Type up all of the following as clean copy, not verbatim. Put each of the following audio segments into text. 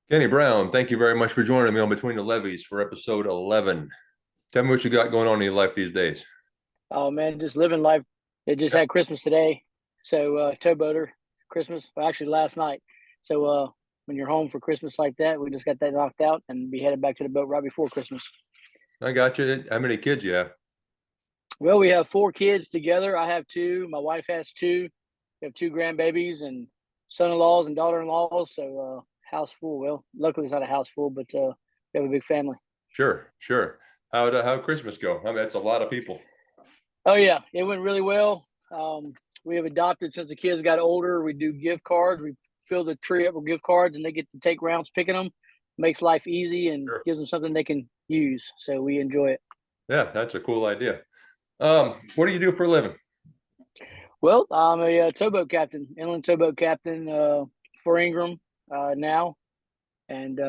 Kenny Brown, thank you very much for joining me on Between the Levees for episode 11. Tell me what you got going on in your life these days. Oh man, just living life. They just Yeah, had Christmas today, so towboater Christmas. Well, actually last night. So when you're home for Christmas like that, we just got that knocked out and be headed back to the boat right before Christmas. I got you. How many kids you have? Well, we have four kids together. I have two. My wife has two. We have two grandbabies and son-in-laws and daughter-in-laws. So house full. Well, luckily it's not a house full, but we have a big family. Sure, sure. How'd Christmas go? I mean, that's a lot of people. Oh yeah, it went really well. We have adopted since the kids got older. We do gift cards. We fill the tree up with gift cards, and they get to take rounds picking them. Makes life easy and Sure. gives them something they can use. So we enjoy it. Yeah, that's a cool idea. What do you do for a living? Well, I'm a towboat captain, inland towboat captain for Ingram now, and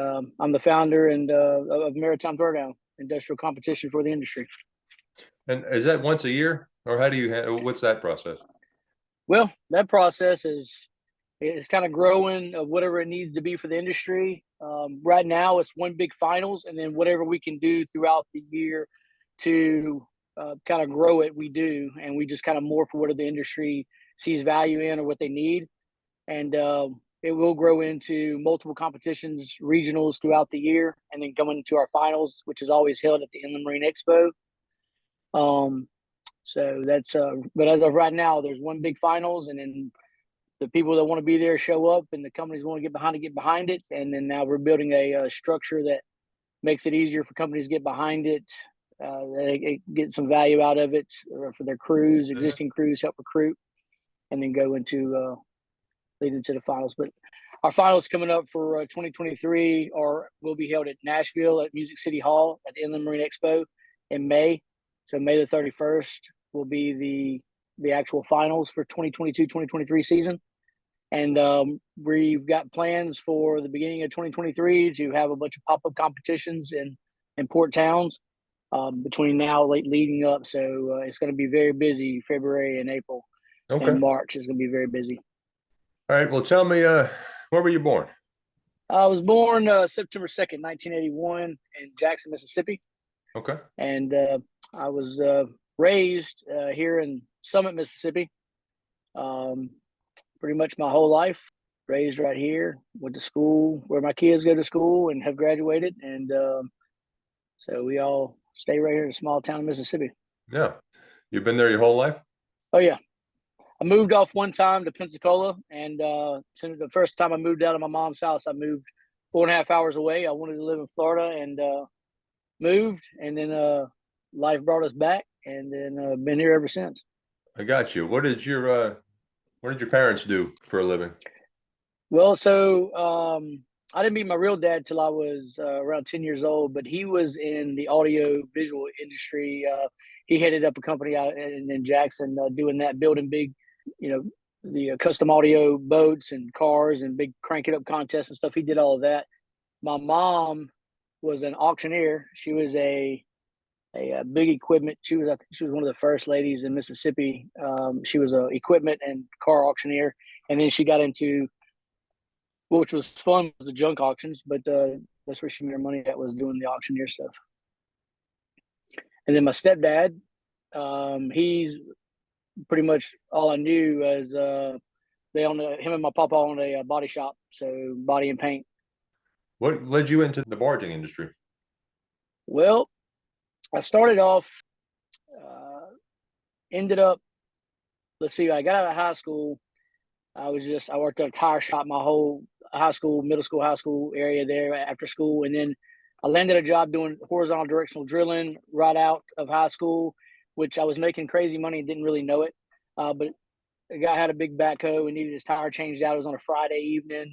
I'm the founder and of Maritime Throwdown, industrial competition for the industry. And is that once a year, or how do you what's that process? Well, that process is it's kind of growing of whatever it needs to be for the industry. Right now, it's one big finals, and then whatever we can do throughout the year to kind of grow it, we do, and we just kind of morph what the industry sees value in or what they need, and it will grow into multiple competitions, regionals throughout the year, and then coming to our finals, which is always held at the Inland Marine Expo. Um, so that's but as of right now, there's one big finals, and then the people that want to be there show up, and the companies want to get behind it. And then now we're building a structure that makes it easier for companies to get behind it. They get some value out of it for their crews, Mhm. existing crews, help recruit, and then go into lead into the finals. But our finals coming up for 2023 are will be held at Nashville at Music City Hall at the Inland Marine Expo in May. So May the 31st will be the actual finals for 2022-2023 season. And we've got plans for the beginning of 2023 to have a bunch of pop-up competitions in port towns between now leading up. So it's going to be very busy. February and April and Okay. March is going to be very busy. All right. Well, tell me, where were you born? I was born September 2nd, 1981 in Jackson, Mississippi. Okay. And I was raised here in Summit, Mississippi. Um, Pretty much my whole life. Raised right here, went to school where my kids go to school and have graduated, and so we all stay right here in a small town in Mississippi. Yeah. You've been there your whole life? Oh yeah, I moved off one time to Pensacola, and since the first time I moved out of my mom's house, I moved 4.5 hours away. I wanted to live in Florida, and moved, and then life brought us back, and then been here ever since. I got you. What did your parents do for a living? Well, so I didn't meet my real dad till I was around 10 years old, but he was in the audio visual industry. He headed up a company out in Jackson doing that, building big, you know, the custom audio boats and cars and big crank it up contests and stuff. He did all of that. My mom was an auctioneer. She was a big equipment. I think she was one of the first ladies in Mississippi. She was a equipment and car auctioneer, and then she got into which was fun, was the junk auctions, but that's where she made her money at was doing the auctioneer stuff. And then my stepdad, he's pretty much all I knew as they own him and my papa owned a body shop, so body and paint. What led you into the barging industry? Well, I started off, uh, ended up, let's see, I got out of high school. I worked at a tire shop my whole high school, middle school, high school area there after school. And then I landed a job doing horizontal directional drilling right out of high school, which I was making crazy money and didn't really know it. But the guy had a big backhoe and needed his tire changed out. It was on a Friday evening, and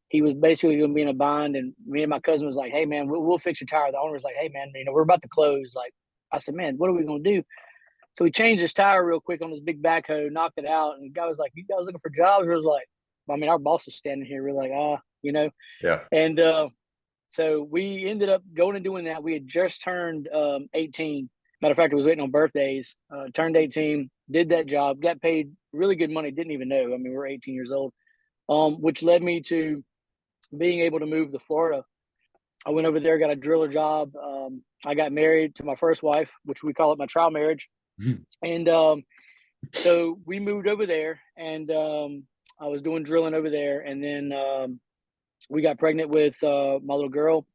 he was basically going to be in a bind. And me and my cousin was like, "Hey man, we'll fix your tire." The owner was like, "Hey man, we're about to close." Like I said, "Man, what are we going to do?" So we changed his tire real quick on this big backhoe, knocked it out, and the guy was like, "You guys looking for jobs?" I was like, I mean, our boss is standing here. We're like, Yeah. and so we ended up going and doing that. We had just turned 18. Matter of fact, it was waiting on birthdays. Turned 18, did that job, got paid really good money. Didn't even know. I mean, we're 18 years old, which led me to being able to move to Florida, I went over there, got a driller job. I got married to my first wife, which we call it my trial marriage. And so we moved over there, and I was doing drilling over there. And then we got pregnant with my little girl.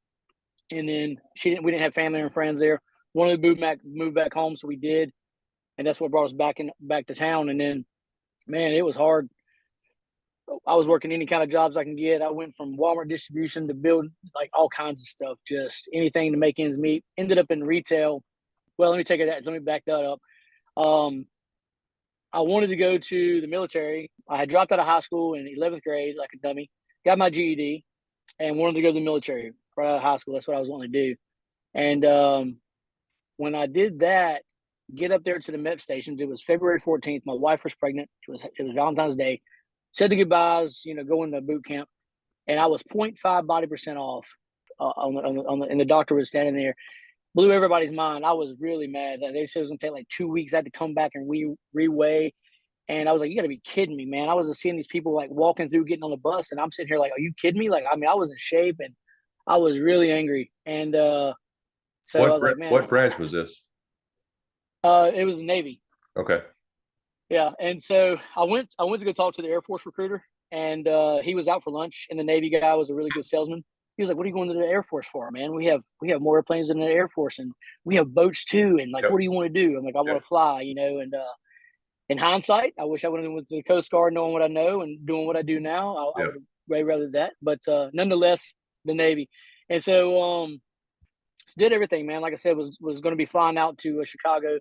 And then we didn't have family and friends there. Wanted to move back home, so we did. And that's what brought us back to town. And then, man, it was hard. I was working any kind of jobs I can get. I went from Walmart distribution to build like all kinds of stuff, just anything to make ends meet. Ended up in retail. Well, let me back that up. I wanted to go to the military. I had dropped out of high school in 11th grade like a dummy, got my GED, and wanted to go to the military right out of high school. That's what I was wanting to do. And when I did that, get up there to the MEP stations, it was February 14th. My wife was pregnant. It was Valentine's Day. Said the goodbyes, go into boot camp. And I was 0.5 body percent off and the doctor was standing there. Blew everybody's mind. I was really mad. They said it was going to take like 2 weeks. I had to come back and reweigh. And I was like, you got to be kidding me, man. I was seeing these people like walking through, getting on the bus. And I'm sitting here like, are you kidding me? Like, I mean, I was in shape and I was really angry. And so I was like, man. What branch was this? It was the Navy. Okay. Yeah. And so I went to go talk to the Air Force recruiter, and he was out for lunch, and the Navy guy was a really good salesman. He was like, what are you going to the Air Force for, man? We have more airplanes than the Air Force, and we have boats too. And like, What do you want to do? I'm like, I want to fly, and in hindsight, I wish I would have went to the Coast Guard knowing what I know and doing what I do now. I would have way rather that. But nonetheless, the Navy. And so did everything, man. Like I said, was going to be flying out to Chicago.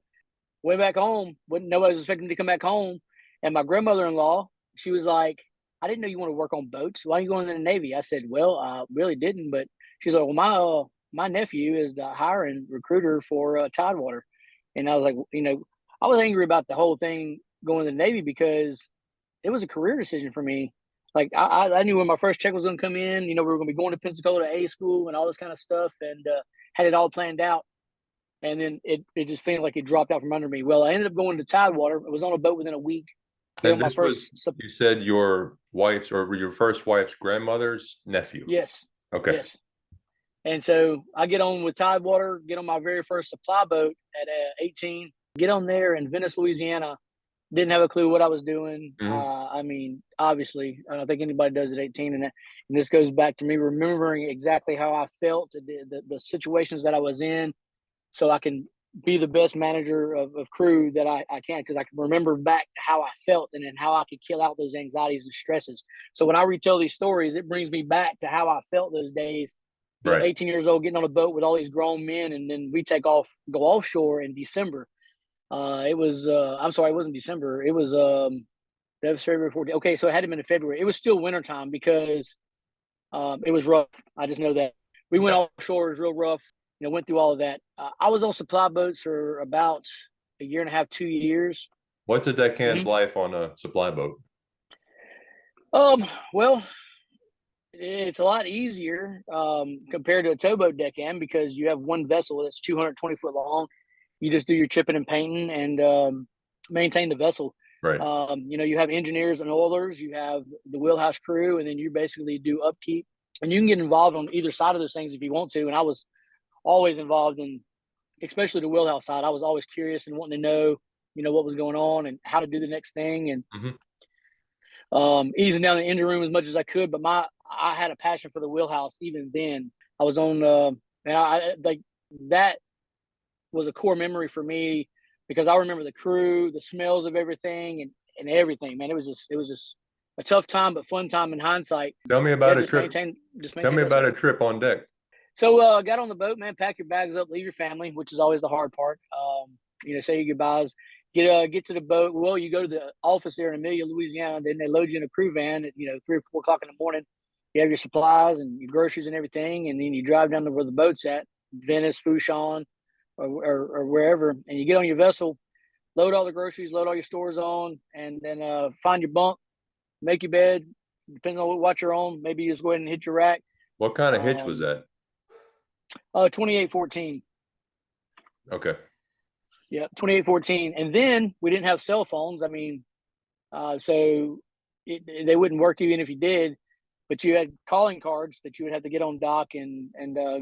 Went back home. Nobody was expecting me to come back home. And my grandmother-in-law, she was like, I didn't know you want to work on boats. Why are you going to the Navy? I said, well, I really didn't. But she's like, well, my nephew is the hiring recruiter for Tidewater. And I was like, I was angry about the whole thing going to the Navy because it was a career decision for me. Like I knew when my first check was going to come in, we were going to be going to Pensacola A school and all this kind of stuff, and had it all planned out. And then it just felt like it dropped out from under me. Well, I ended up going to Tidewater. I was on a boat within a week. And this was, you said your wife's or your first wife's grandmother's nephew? Yes. Okay. Yes. And so I get on with Tidewater, get on my very first supply boat at 18, get on there in Venice, Louisiana. Didn't have a clue what I was doing. I mean, obviously, I don't think anybody does at 18. And this goes back to me remembering exactly how I felt, the situations that I was in, so I can be the best manager of crew that I can, because I can remember back to how I felt and then how I could kill out those anxieties and stresses. So when I retell these stories, it brings me back to how I felt those days. Right. 18 years old, getting on a boat with all these grown men, and then we go offshore in December. It was I'm sorry, it wasn't December. It was that was February 14th. Okay, so it had to been in February. It was still wintertime because it was rough. I just know that. We went offshore, it was real rough. Went through all of that. I was on supply boats for about a year and a half, 2 years. What's a deckhand's life on a supply boat? Well, it's a lot easier compared to a towboat deckhand, because you have one vessel that's 220 foot long. You just do your chipping and painting and maintain the vessel. Right. You have engineers and oilers, you have the wheelhouse crew, and then you basically do upkeep. And you can get involved on either side of those things if you want to. And I was always involved in, especially the wheelhouse side. I was always curious and wanting to know, what was going on and how to do the next thing, and easing down the engine room as much as I could. But I had a passion for the wheelhouse even then. I was on, and I like that was a core memory for me, because I remember the crew, the smells of everything, and everything. Man, it was just a tough time, but fun time in hindsight. Tell me about a trip. Tell me about a trip on deck. So got on the boat, man, pack your bags up, leave your family, which is always the hard part. Say your goodbyes, get to the boat. Well, you go to the office there in Amelia, Louisiana, then they load you in a crew van at 3 or 4 o'clock in the morning. You have your supplies and your groceries and everything, and then you drive down to where the boat's at, Venice, Fushon, or wherever, and you get on your vessel, load all the groceries, load all your stores on, and then find your bunk, make your bed, depending on what watch you're on. Maybe you just go ahead and hit your rack. What kind of hitch was that? 2814. Okay. Yeah, 2814. And then we didn't have cell phones. I mean, so they wouldn't work even if you did. but you had calling cards that you would have to get on dock and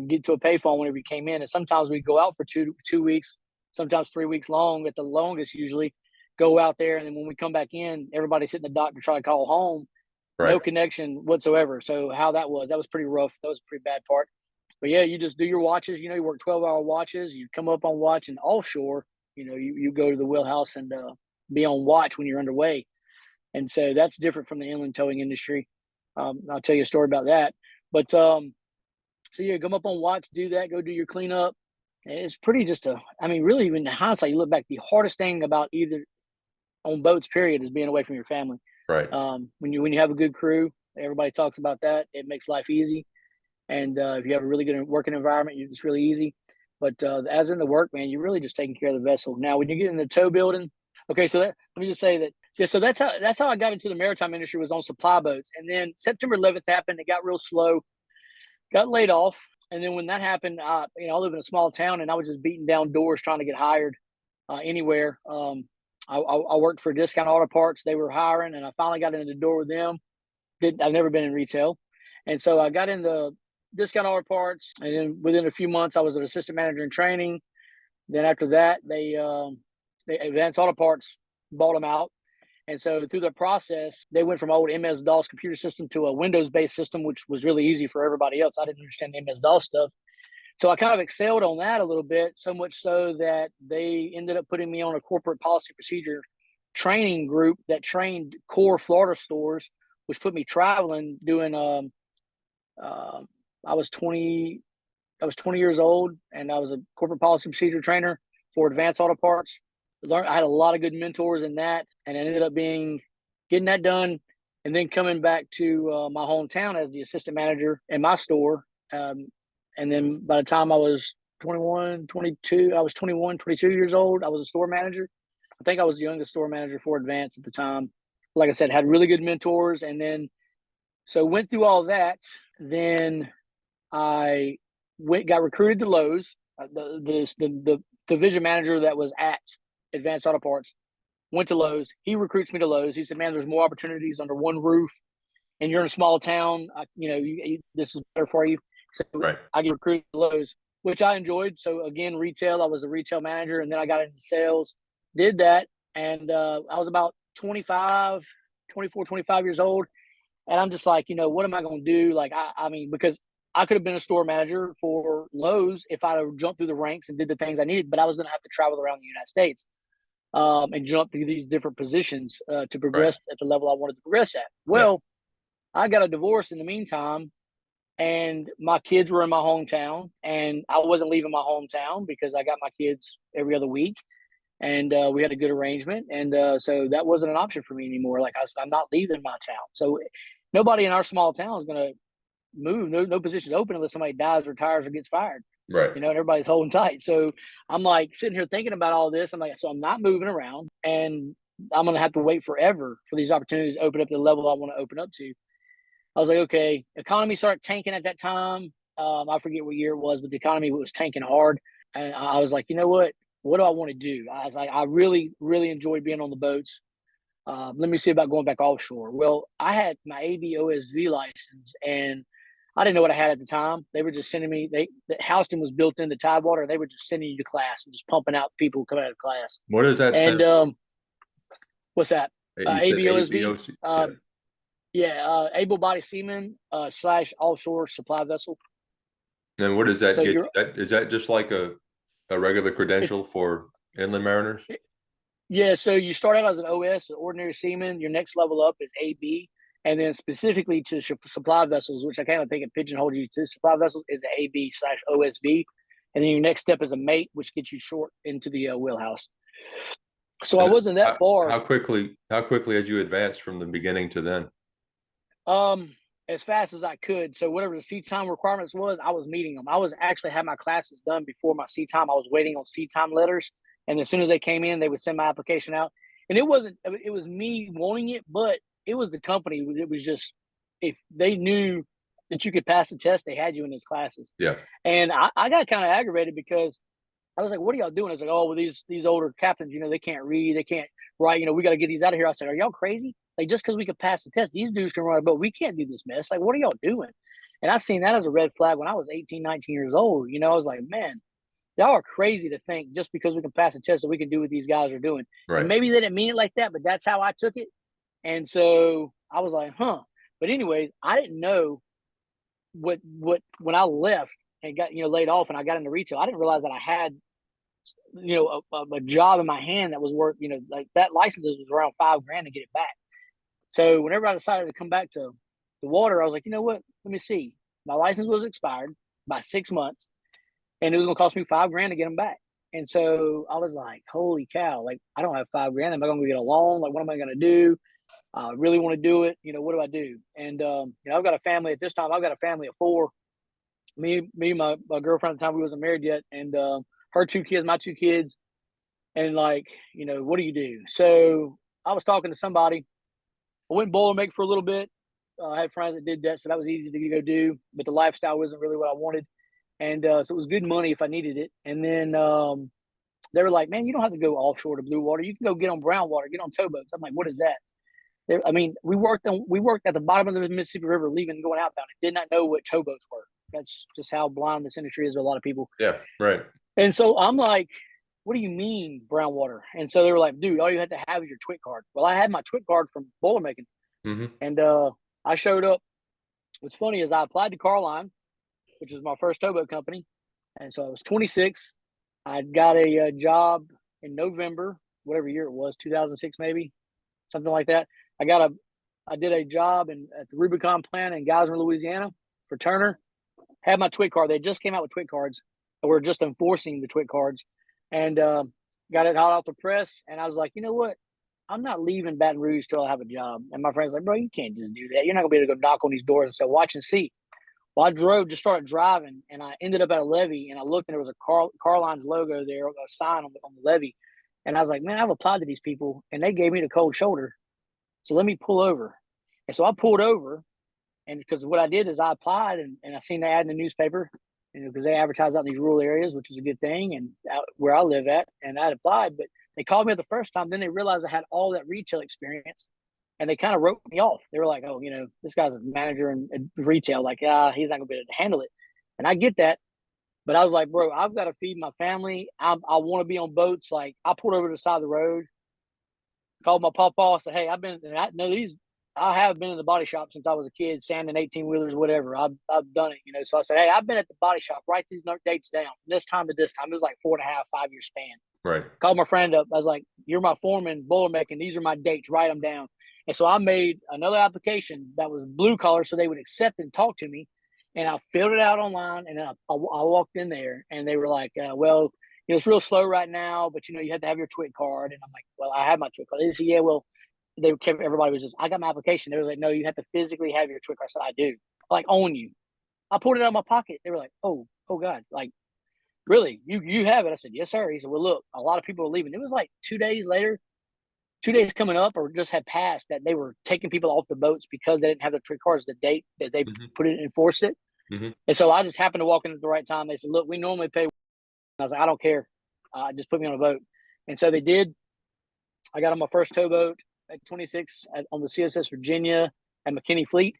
get to a payphone whenever you came in. And sometimes we'd go out for 2 weeks, sometimes 3 weeks long at the longest, usually go out there. And then when we come back in, everybody's hitting the dock to try to call home. Right. No connection whatsoever. So how that was pretty rough. That was a pretty bad part. But yeah, you just do your watches. You work 12-hour watches. You come up on watch, and offshore, you go to the wheelhouse and be on watch when you're underway. And so that's different from the inland towing industry. I'll tell you a story about that. But so yeah, come up on watch, do that, go do your cleanup. And it's pretty really, even in hindsight, you look back, the hardest thing about either on boats, period, is being away from your family. Right. When you have a good crew, everybody talks about that. It makes life easy. And if you have a really good working environment, it's really easy. But as in the work, man, you're really just taking care of the vessel. Now, when you get in the tow building, okay, so let me just say that. Yeah, so that's how I got into the maritime industry, was on supply boats. And then September 11th happened. It got real slow, got laid off. And then when that happened, I live in a small town, and I was just beating down doors trying to get hired anywhere. I worked for Discount Auto Parts. They were hiring, and I finally got into the door with them. I've never been in retail. And so I got into Discount Auto Parts, and then within a few months, I was an assistant manager in training. Then after that, they Advanced Auto Parts bought them out. And so through the process, they went from old MS-DOS computer system to a Windows-based system, which was really easy for everybody else. I didn't understand the MS-DOS stuff. So I kind of excelled on that a little bit, so much so that they ended up putting me on a corporate policy procedure training group that trained core Florida stores, which put me traveling doing I was 20 years old, and I was a corporate policy procedure trainer for Advanced Auto Parts. I had a lot of good mentors in that, and it ended up getting that done, and then coming back to my hometown as the assistant manager in my store. And then by the time I was 21, 22 years old, I was a store manager. I think I was the youngest store manager for Advance at the time. Like I said, had really good mentors. And then, so went through all that. Then I got recruited to Lowe's. The division manager that was at Advanced Auto Parts went to Lowe's. He recruits me to Lowe's. He said, "Man, there's more opportunities under one roof, and you're in a small town. This is better for you." So Right. I get recruited to Lowe's, which I enjoyed. So again, retail, I was a retail manager, and then I got into sales, did that. And I was about 24, 25 years old. And I'm just like, what am I going to do? Like, because I could have been a store manager for Lowe's if I had jumped through the ranks and did the things I needed, but I was going to have to travel around the United States and jump through these different positions to progress at the level I wanted to progress at. Well, I got a divorce in the meantime, and my kids were in my hometown, and I wasn't leaving my hometown because I got my kids every other week, and we had a good arrangement. And so that wasn't an option for me anymore. Like I said, I'm not leaving my town. So nobody in our small town is going to move. No positions open unless somebody dies, retires, or gets fired. Right. And everybody's holding tight. So I'm like sitting here thinking about all this. I'm like, so I'm not moving around, and I'm going to have to wait forever for these opportunities to open up to the level I want to open up to. I was like, okay, economy started tanking at that time. I forget what year it was, but the economy was tanking hard. And I was like, you know what? What do I want to do? I was like, I really, really enjoyed being on the boats. Let me see about going back offshore. Well, I had my ABOSV license, and I didn't know what I had at the time. They were just sending me. Houston was built into Tidewater. They were just sending you to class and just pumping out people coming out of class. What does that stand for? What's that? ABOSV. Able-bodied seaman / offshore supply vessel. And what does that get you? Is that just like a regular credential for inland mariners? Yeah, so you start out as an OS, an ordinary seaman. Your next level up is AB, and then specifically to supply vessels, which I kind of think it pigeonholes you to supply vessels, is the AB / OSV. And then your next step is a mate, which gets you short into the wheelhouse. So I wasn't that far. How quickly had you advanced from the beginning to then? As fast as I could. So whatever the seat time requirements was, I was meeting them. I was actually had my classes done before my seat time. I was waiting on seat time letters, and as soon as they came in, they would send my application out. And it was me wanting it, but it was the company. It was just, if they knew that you could pass the test, they had you in those classes. Yeah. And I got kind of aggravated because I was like, what are y'all doing? I was like, oh, well, these older captains, they can't read, they can't write, we got to get these out of here. I said, are y'all crazy? Like, just because we could pass the test, these dudes can run a boat. We can't do this mess. Like, what are y'all doing? And I seen that as a red flag when I was 18, 19 years old. You know, I was like, man, y'all are crazy to think just because we can pass a test that we can do what these guys are doing. And Right. maybe they didn't mean it like that, but that's how I took it. And so I was like, huh. But anyways, I didn't know what when I left and got laid off and I got into retail, I didn't realize that I had a job in my hand that was worth like that licenses was around $5,000 to get it back. So whenever I decided to come back to the water, I was like, you know what? Let me see. My license was expired by 6 months, and it was going to cost me $5,000 to get them back. And so I was like, holy cow! Like, I don't have $5,000. Am I going to get a loan? Like, what am I going to do? I really want to do it. What do I do? And I've got a family at this time. I've got a family of four. Me, my girlfriend at the time, we wasn't married yet, and her two kids, my two kids, and like, what do you do? So I was talking to somebody. I went Boilermaker for a little bit. I had friends that did that, so that was easy to go do. But the lifestyle wasn't really what I wanted, and so it was good money if I needed it. And then they were like, "Man, you don't have to go offshore to blue water. You can go get on brown water, get on towboats." I'm like, "What is that?" I mean, we worked at the bottom of the Mississippi River, leaving and going outbound, and did not know what towboats were. That's just how blind this industry is to a lot of people. Yeah. Right. And so I'm like, what do you mean brown water? And so they were like, dude, all you have to have is your twit card. Well, I had my twit card from Boilermaking, and I showed up. What's funny is I applied to Carline, which was my first towboat company, and so I was 26. I got a job in November, whatever year it was, 2006 maybe, something like that. I did a job at the Rubicon plant in Geismar, Louisiana for Turner. Had my twit card. They just came out with twit cards. We're just enforcing the twit cards, and got it hot off the press. And I was like, you know what? I'm not leaving Baton Rouge till I have a job. And my friend's like, bro, you can't just do that. You're not gonna be able to go knock on these doors and say, watch and see. Well, I just started driving, and I ended up at a levee, and I looked, and there was a Carline's logo there, a sign on the levee. And I was like, man, I've applied to these people, and they gave me the cold shoulder. So let me pull over. And so I pulled over, and because what I did is I applied, and I seen the ad in the newspaper, because they advertise out in these rural areas, which is a good thing, and out where I live at, and I'd applied, but they called me the first time. Then they realized I had all that retail experience, and they kind of wrote me off. They were like, oh, this guy's a manager in retail. Like, he's not going to be able to handle it. And I get that. But I was like, bro, I've got to feed my family. I want to be on boats. Like, I pulled over to the side of the road, called my papa, said, hey, I have been in the body shop since I was a kid, sanding 18-wheelers, whatever. I've done it, So I said, hey, I've been at the body shop. Write these dates down. From this time to this time. It was like 4.5, 5-year span. Right. Called my friend up. I was like, you're my foreman, Boilermaking. These are my dates. Write them down. And so I made another application that was blue collar so they would accept and talk to me. And I filled it out online, and then I walked in there, and they were like, well, it's real slow right now, but, you have to have your twit card. And I'm like, well, I have my twit card. They said, yeah, well, everybody was just, I got my application. They were like, no, you have to physically have your twit card. I said, I do. Like, own you. I pulled it out of my pocket. They were like, oh God, like, really? You have it? I said, yes, sir. He said, well, look, a lot of people are leaving. It was like 2 days later, 2 days coming up, or just had passed, that they were taking people off the boats because they didn't have the twit cards the date that they put it and enforced it. And so I just happened to walk in at the right time. They said, look, we normally pay. I was like, I don't care. Just put me on a boat. And so they did. I got on my first towboat at 26 on the CSS Virginia at McKinney Fleet.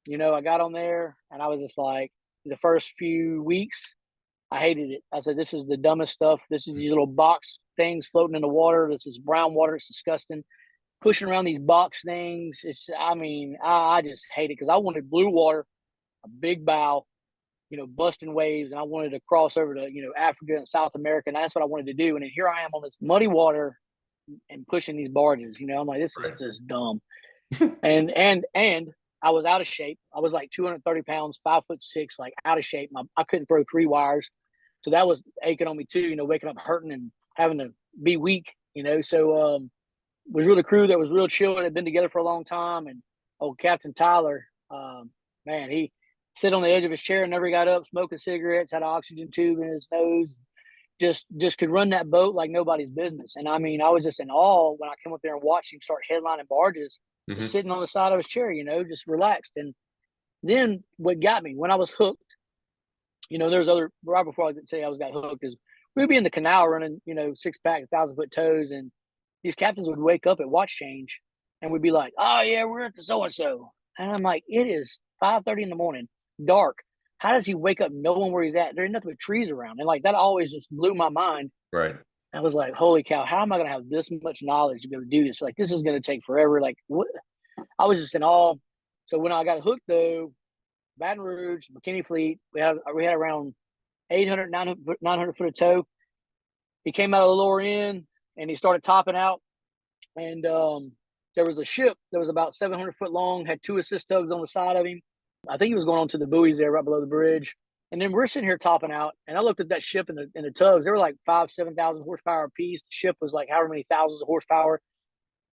I got on there, and I was just like, the first few weeks, I hated it. I said, this is the dumbest stuff. This is these little box things floating in the water. This is brown water. It's disgusting. Pushing around these box things. I just hate it because I wanted blue water, a big bow, busting waves, and I wanted to cross over to, Africa and South America, and that's what I wanted to do. And then here I am on this muddy water and pushing these barges. I'm like, this is just dumb. and I was out of shape. I was like 230 pounds, 5'6", like out of shape. I couldn't throw 3 wires. So that was aching on me too, waking up hurting and having to be weak, So was with a crew that was real chill and had been together for a long time. And old Captain Tyler, man, he sit on the edge of his chair and never got up, smoking cigarettes, had an oxygen tube in his nose, just could run that boat like nobody's business. And I was just in awe when I came up there and watched him start headlining barges, just sitting on the side of his chair, just relaxed. And then what got me when I was hooked, there's other, right before I could say got hooked, is we'd be in the canal running, 6-pack, 1,000-foot tows, and these captains would wake up at watch change and we'd be like, "Oh yeah, we're at the so and so," and I'm like, "It is 5:30 in the morning, dark. How does he wake up knowing where he's at? There ain't nothing but trees around." And like that always just blew my mind. Right. I was like, "Holy cow! How am I going to have this much knowledge to be able to do this? Like this is going to take forever." Like what? I was just in awe. So when I got hooked though, Baton Rouge, McKinney Fleet, we had around 800, 900 foot of tow. He came out of the lower end and he started topping out. And there was a ship that was about 700 foot long, had 2 assist tugs on the side of him. I think he was going on to the buoys there right below the bridge. And then we're sitting here topping out, and I looked at that ship and the tugs. They were like 5,000-7,000 horsepower apiece. The ship was like however many thousands of horsepower.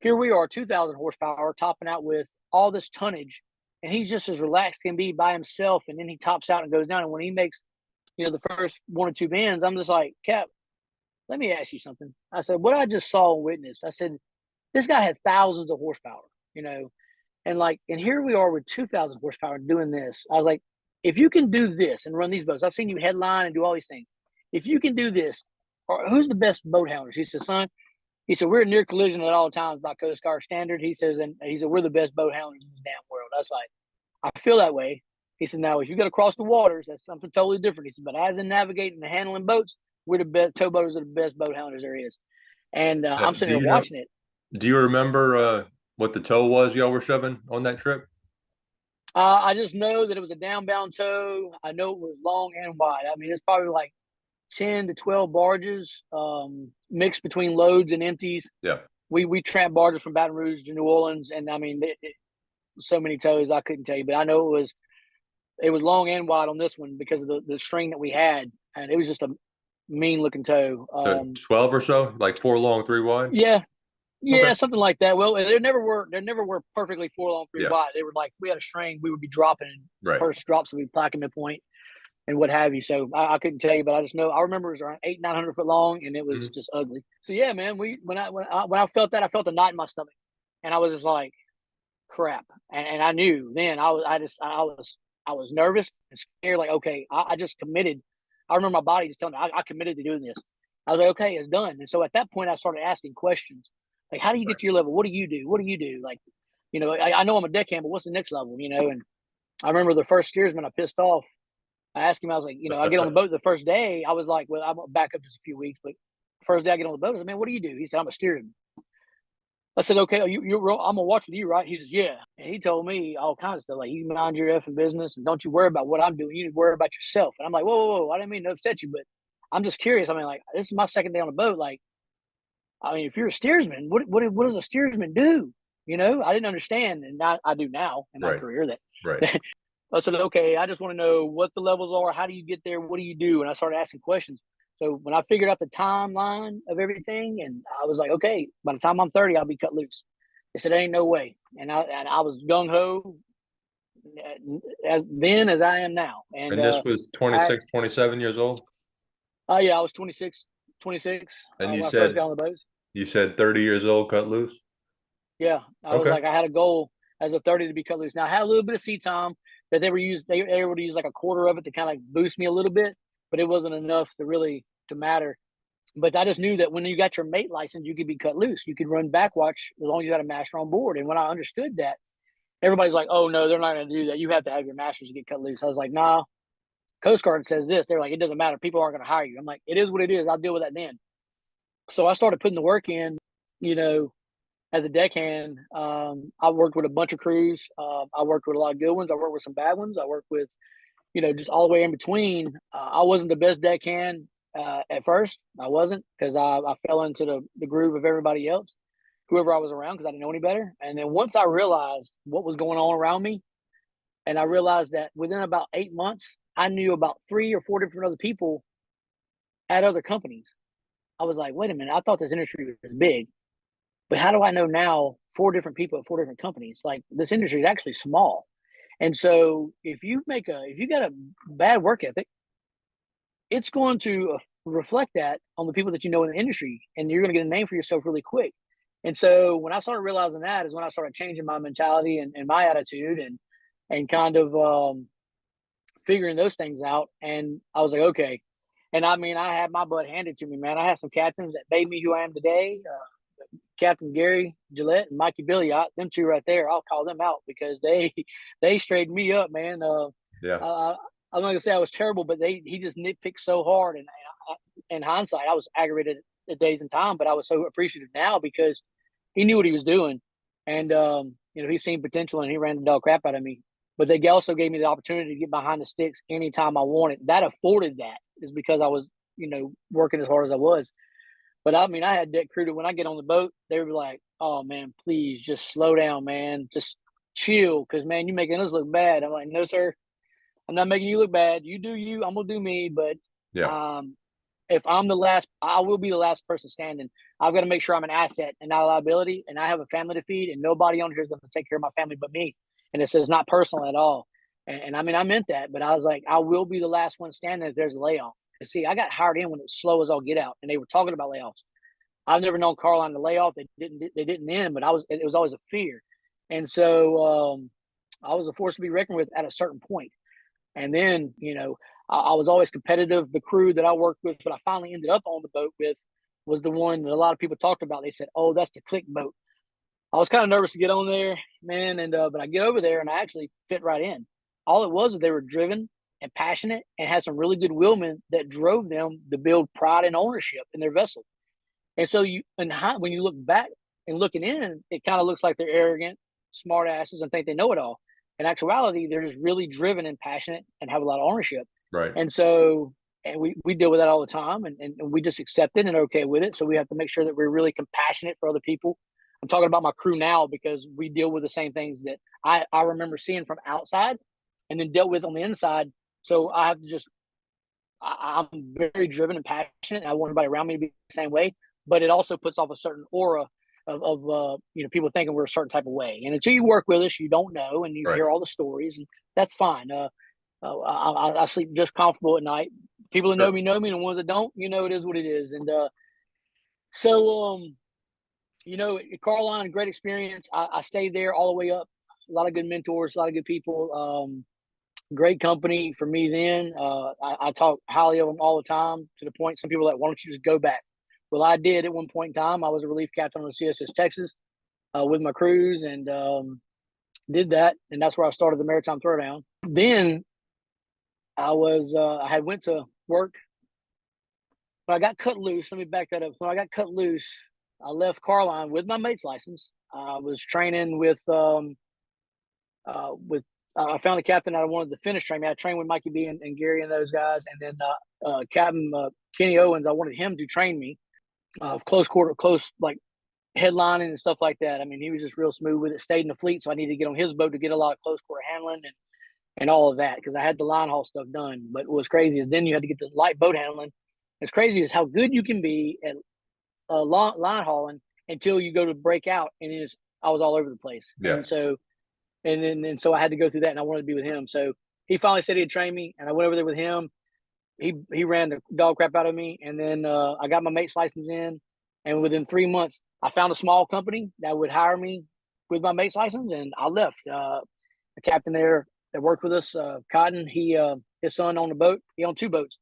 Here we are, 2,000 horsepower, topping out with all this tonnage, and he's just as relaxed can be by himself. And then he tops out and goes down. And when he makes, the first 1 or 2 bends, I'm just like, Cap, let me ask you something. I said, what I just saw and witnessed, I said, this guy had thousands of horsepower, and here we are with 2,000 horsepower doing this. I was like, if you can do this and run these boats, I've seen you headline and do all these things. If you can do this, or who's the best boat handlers? He said, son, we're near collision at all times by Coast Guard standard. He said, we're the best boat handlers in this damn world. I was like, I feel that way. He said, now if you got to cross the waters, that's something totally different. He said, but as in navigating and handling boats, we're the best towboaters are the best boat handlers there is. And I'm sitting here watching it. Do you remember what the tow was y'all were shoving on that trip? I just know that it was a downbound tow. I know it was long and wide. I mean, it's probably like 10 to 12 barges, mixed between loads and empties. Yeah. We tramped barges from Baton Rouge to New Orleans, and I mean, so many tows I couldn't tell you, but I know it was long and wide on this one because of the string that we had, and it was just a mean looking tow. So 12 or so, like 4 long, 3 wide. Yeah, Okay. something like that. Well, there never were perfectly 4 long, 3 wide. They were like, we had a string, we would be dropping, right. First drops would be placking midpoint and what have you. So I couldn't tell you, but I just know I remember it was around 800-900 foot long, and it was just ugly. So yeah, man, when I felt that, I felt a knot in my stomach, and I was just like, crap. And I knew then I was nervous and scared. Like, okay, I just committed. I remember my body just telling me I committed to doing this. I was like, okay, it's done. And so at that point, I started asking questions. Like, how do you get to your level? What do you do? What do you do? Like, I know I'm a deckhand, but what's the next level? And I remember the first steersman I pissed off. I asked him, I was like, I get on the boat the first day. I was like, well, I'm back up just a few weeks, but first day I get on the boat, I said, man, what do you do? He said, I'm a steersman. I said, okay, I'm gonna watch with you, right? He says, yeah. And he told me all kinds of stuff, like, you mind your effing business and don't you worry about what I'm doing. You need to worry about yourself. And I'm like, whoa, I didn't mean to upset you, but I'm just curious. I mean, like, this is my second day on the boat. Like, I mean, if you're a steersman, what does a steersman do? I didn't understand, and I do now in my career that. Right. I said, okay, I just want to know what the levels are. How do you get there? What do you do? And I started asking questions. So when I figured out the timeline of everything, and I was like, okay, by the time I'm 30, I'll be cut loose. They said, ain't no way. And I was gung ho as I am now. And this was 26, 27 years old? Oh, yeah, I was 26. And when I first got on the boats. You said 30 years old, cut loose? Yeah. I was like, I had a goal as a 30 to be cut loose. Now, I had a little bit of sea time that they were able to use like a quarter of it to kind of boost me a little bit, but it wasn't enough to matter. But I just knew that when you got your mate license, you could be cut loose. You could run backwatch as long as you had a master on board. And when I understood that, everybody's like, oh, no, they're not going to do that. You have to have your masters to get cut loose. I was like, nah, Coast Guard says this. They're like, it doesn't matter. People aren't going to hire you. I'm like, it is what it is. I'll deal with that then. So I started putting the work in, as a deckhand. I worked with a bunch of crews. I worked with a lot of good ones. I worked with some bad ones. I worked with, just all the way in between. I wasn't the best deckhand at first. I wasn't, because I fell into the groove of everybody else, whoever I was around, because I didn't know any better. And then once I realized what was going on around me, and I realized that within about 8 months, I knew about 3 or 4 different other people at other companies. I was like, wait a minute, I thought this industry was big, but how do I know now 4 different people at 4 different companies? Like, this industry is actually small. And so if you got a bad work ethic, it's going to reflect that on the people that you know in the industry, and you're going to get a name for yourself really quick. And so when I started realizing that is when I started changing my mentality and my attitude and kind of figuring those things out. And I was like, okay. And I mean, I had my butt handed to me, man. I had some captains that made me who I am today. Captain Gary Gillette and Mikey Billiot, them two right there, I'll call them out because they straightened me up, man. Yeah. I'm not gonna say I was terrible, but he just nitpicked so hard, and in hindsight, I was aggravated at days and time, but I was so appreciative now because he knew what he was doing, and he seen potential and he ran the dog crap out of me. But they also gave me the opportunity to get behind the sticks anytime I wanted. That afforded that is because I was working as hard as I was. But I mean, I had deck crew that when I get on the boat, they were like, "Oh man, please just slow down, man. Just chill, because man, you're making us look bad." I'm like, "No, sir, I'm not making you look bad. You do you. I'm gonna do me. But Yeah. um, if I'm the last, I will be the last person standing. I've got to make sure I'm an asset and not a liability. And I have a family to feed, and nobody on here is going to take care of my family but me. And it says not personal at all. And I mean, I meant that, but I was like, I will be the last one standing if there's a layoff. And see, I got hired in when it was slow as all get out, and they were talking about layoffs. I've never known Carline to lay off. They didn't end, but it was always a fear. And so I was a force to be reckoned with at a certain point. And then, I was always competitive. The crew that I worked with, but I finally ended up on the boat with, was the one that a lot of people talked about. They said, "Oh, that's the click boat." I was kind of nervous to get on there, man. And but I get over there and I actually fit right in. All it was they were driven and passionate and had some really good wheelmen that drove them to build pride and ownership in their vessel. And so when you look back and looking in, it kind of looks like they're arrogant, smart asses, and think they know it all. In actuality, they're just really driven and passionate and have a lot of ownership. Right. And so, and we deal with that all the time, and we just accept it and are okay with it. So we have to make sure that we're really compassionate for other people. I'm talking about my crew now because we deal with the same things that I remember seeing from outside and then dealt with on the inside. So I have to I'm very driven and passionate. And I want everybody around me to be the same way, but it also puts off a certain aura of people thinking we're a certain type of way. And until you work with us, you don't know, and you Right. hear all the stories, and that's fine. I sleep just comfortable at night. People that know me, and the ones that don't, it is what it is. And so, Carline, great experience. I stayed there all the way up. A lot of good mentors, a lot of good people. Great company for me then. I talk highly of them all the time, to the point some people are like, "Why don't you just go back?" Well, I did at one point in time. I was a relief captain on the CSS Texas with my crews, and did that. And that's where I started the Maritime Throwdown. Then I had went to work, but I got cut loose. Let me back that up. When I got cut loose, I left Carline with my mate's license. I was training with I found a captain that I wanted to finish training. I trained with Mikey B and Gary and those guys, and then Captain Kenny Owens. I wanted him to train me close like headlining and stuff like that. I mean, he was just real smooth with it. Stayed in the fleet, so I needed to get on his boat to get a lot of close quarter handling and all of that because I had the line haul stuff done. But what was crazy is then you had to get the light boat handling. It's crazy is how good you can be at line hauling until you go to break out, and I was all over the place. Yeah. And so so I had to go through that, and I wanted to be with him. So he finally said he'd train me, and I went over there with him. He ran the dog crap out of me, and then I got my mate's license in, and within 3 months, I found a small company that would hire me with my mate's license, and I left. The captain there that worked with us, Cotton, his son owned a boat. He owned two boats.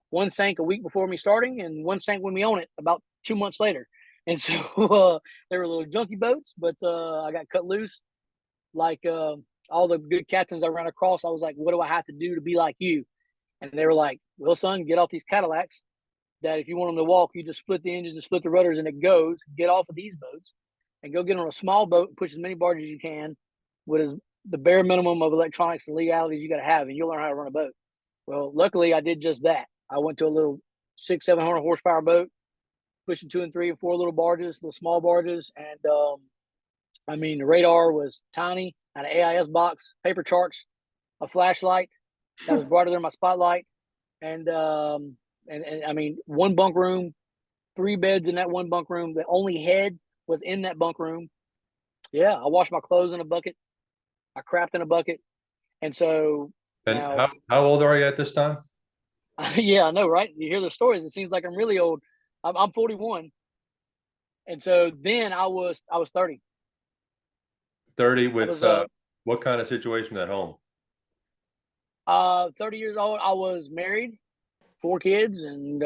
One sank a week before me starting, and one sank when we owned it about 2 months later. And so they were little junky boats, but I got cut loose. Like all the good captains I ran across, I was like, "What do I have to do to be like you?" And they were like, "Well, son, get off these Cadillacs. That if you want them to walk, you just split the engines and split the rudders, and it goes. Get off of these boats, and go get on a small boat, push as many barges as you can, with the bare minimum of electronics and legalities you got to have, and you'll learn how to run a boat." Well, luckily, I did just that. I went to a little 600-700 horsepower boat, pushing 2 and 3 and 4 little barges, little small barges, and I mean, the radar was tiny, had an AIS box, paper charts, a flashlight that was brighter than my spotlight, and I mean, one bunk room, 3 beds in that one bunk room. The only head was in that bunk room. Yeah, I washed my clothes in a bucket. I crapped in a bucket, and so And now, how old are you at this time? yeah, I know, right? You hear the stories, it seems like I'm really old. I'm 41, and so then I was 30. 30 I with was what kind of situation at home? 30 years old. I was married, 4 kids, and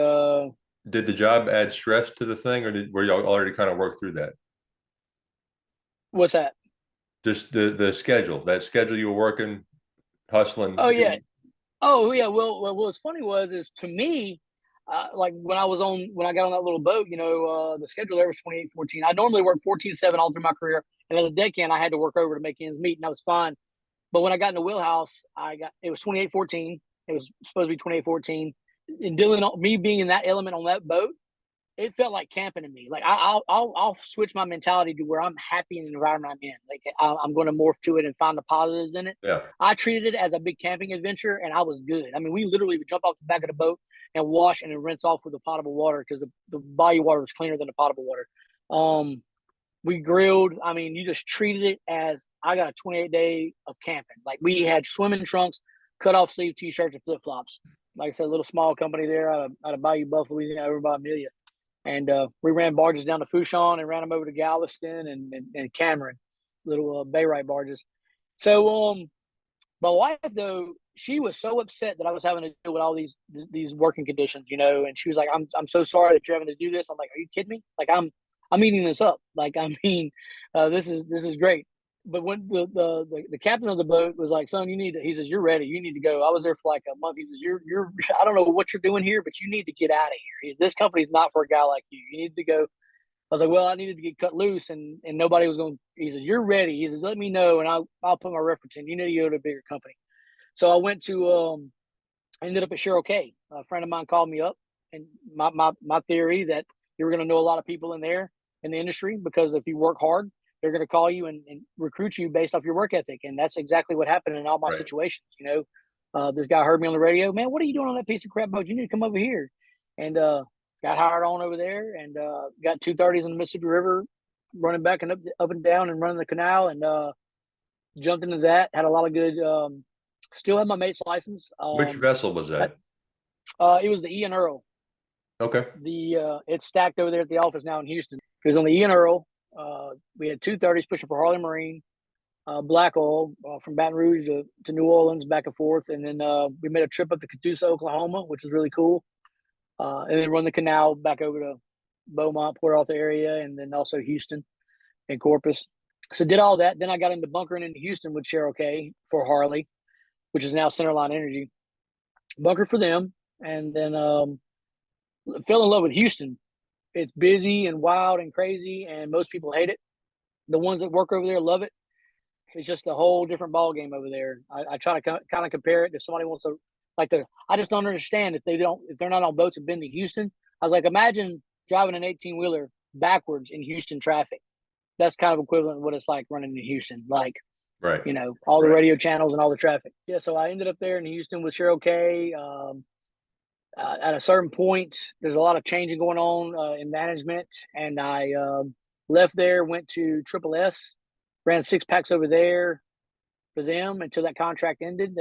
Did the job add stress to the thing, or were y'all already kind of work through that? What's that? Just the schedule, that schedule you were working, hustling. Oh yeah. Oh yeah. Well, what's funny is to me, like when I got on that little boat, the schedule there was 28-14. I normally work 14/7 all through my career, and as a deckhand, I had to work over to make ends meet, and that was fine. But when I got in the wheelhouse, it was 28-14. It was supposed to be 28-14. And dealing me being in that element on that boat, it felt like camping to me. Like I'll switch my mentality to where I'm happy in the environment I'm in. Like I'm going to morph to it and find the positives in it. Yeah, I treated it as a big camping adventure, and I was good. I mean, we literally would jump off the back of the boat and wash and then rinse off with the potable water because the bayou water was cleaner than the potable water. We grilled. I mean, you just treated it as I got a 28-day of camping. Like we had swimming trunks, cut off sleeve t-shirts, and flip flops. Like I said, a little small company there out of Bayou Bluff, Louisiana, over by Amelia. And we ran barges down to Fouchon and ran them over to Galveston and Cameron, little Bayrite barges. So my wife though, she was so upset that I was having to deal with all these working conditions, and she was like, I'm so sorry that you're having to do this. I'm like, are you kidding me? Like I'm eating this up. Like I mean, this is great. But when the captain of the boat was like, son, he says, you're ready. You need to go. I was there for like a month. He says, you're I don't know what you're doing here, but you need to get out of here. This company's not for a guy like you. You need to go. I was like, well, I needed to get cut loose and nobody was going. He says, you're ready. He says, let me know and I'll put my reference in. You need to go to a bigger company. So I went to I ended up at Cheryl K. A friend of mine called me up, and my theory that you're going to know a lot of people in there in the industry because if you work hard, they're going to call you and recruit you based off your work ethic, and that's exactly what happened in all my right. situations. This guy heard me on the radio. Man, what are you doing on that piece of crap boat? You need to come over here, and got hired on over there, and got 230s in the Mississippi River, running back and up and down and running the canal, and jumped into that. Had a lot of good. Still have my mate's license. Which vessel was that? It was the Ian Earl. Okay. It's stacked over there at the office now in Houston. It was on the Ian Earl. We had 230s pushing for Harley Marine, black oil from Baton Rouge to New Orleans, back and forth, and then we made a trip up to Catoosa, Oklahoma, which was really cool, and then run the canal back over to Beaumont, Port Arthur area, and then also Houston and Corpus. So did all that. Then I got into bunkering in Houston with Cheryl K for Harley, which is now Centerline Energy. Bunker for them, and then fell in love with Houston. It's busy and wild and crazy, and most people hate it. The ones that work over there love it. It's just a whole different ball game over there. I try to kind of compare it if somebody wants to I just don't understand if they're not on boats and been to Houston. I was like, imagine driving an 18-wheeler backwards in Houston traffic. That's kind of equivalent to what it's like running in Houston. Like, Right. All the Right. radio channels and all the traffic. Yeah, so I ended up there in Houston with Cheryl K. At a certain point, there's a lot of changing going on in management, and I left there, went to Triple S, ran 6-packs over there for them until that contract ended.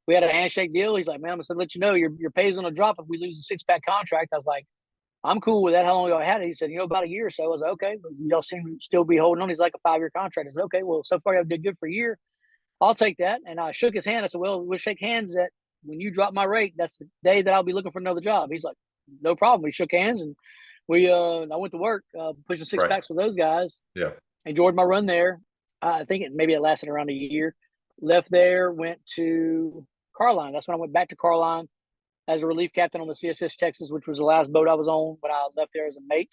We had a handshake deal. He's like, man, I'm gonna let you know your pay's gonna drop if we lose a 6-pack contract. I was like, I'm cool with that. How long y'all had it? He said, about a year or so. I was like, okay, but y'all seem to still be holding on. He's like a 5-year contract. I said, okay, well, so far y'all did good for a year. I'll take that. And I shook his hand. I said, well, we'll shake hands that when you drop my rate, that's the day that I'll be looking for another job. He's like, no problem. We shook hands and I went to work pushing 6-packs Right. for those guys. Yeah. Enjoyed my run there. I think it lasted around a year. Left there, went to Carline. That's when I went back to Carline as a relief captain on the CSS Texas, which was the last boat I was on when I left there as a mate,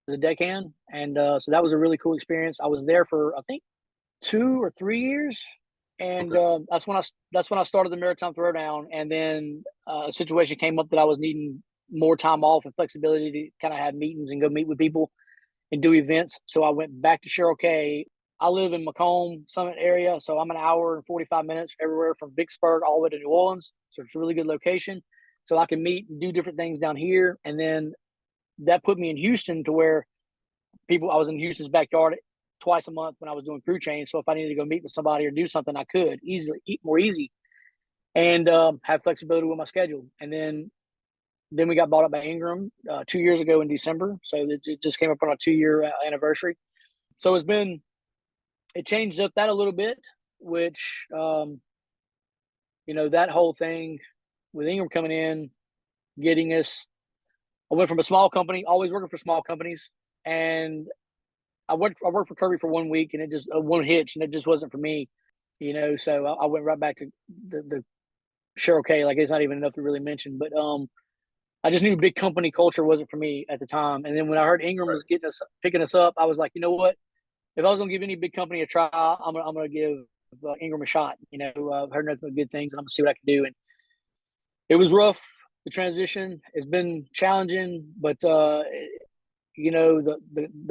as a deckhand. And so that was a really cool experience. I was there for, I think, 2 or 3 years. And Okay. that's when I started the Maritime Throwdown. And then a situation came up that I was needing more time off and flexibility to kind of have meetings and go meet with people and do events. So I went back to Cheryl K. I live in Macomb Summit area, so I'm an hour and 45 minutes everywhere from Vicksburg all the way to New Orleans. So it's a really good location. So I can meet and do different things down here. And then that put me in Houston to where I was in Houston's backyard twice a month when I was doing crew change. So if I needed to go meet with somebody or do something, I could easily, more easy, and have flexibility with my schedule. And then we got bought up by Ingram 2 years ago in December. So it just came up on a 2-year anniversary. So it changed up that a little bit, which, that whole thing with Ingram coming in, getting us I went from a small company, always working for small companies, and I worked for Kirby for 1 week, and it just one hitch, and it just wasn't for me, So I went right back to the Cheryl K. Like it's not even enough to really mention, but I just knew big company culture wasn't for me at the time. And then when I heard Ingram was picking us up, I was like, you know what? If I was gonna give any big company a try, I'm gonna give Ingram a shot. I've heard nothing but good things, and I'm gonna see what I can do. And it was rough. The transition has been challenging, but the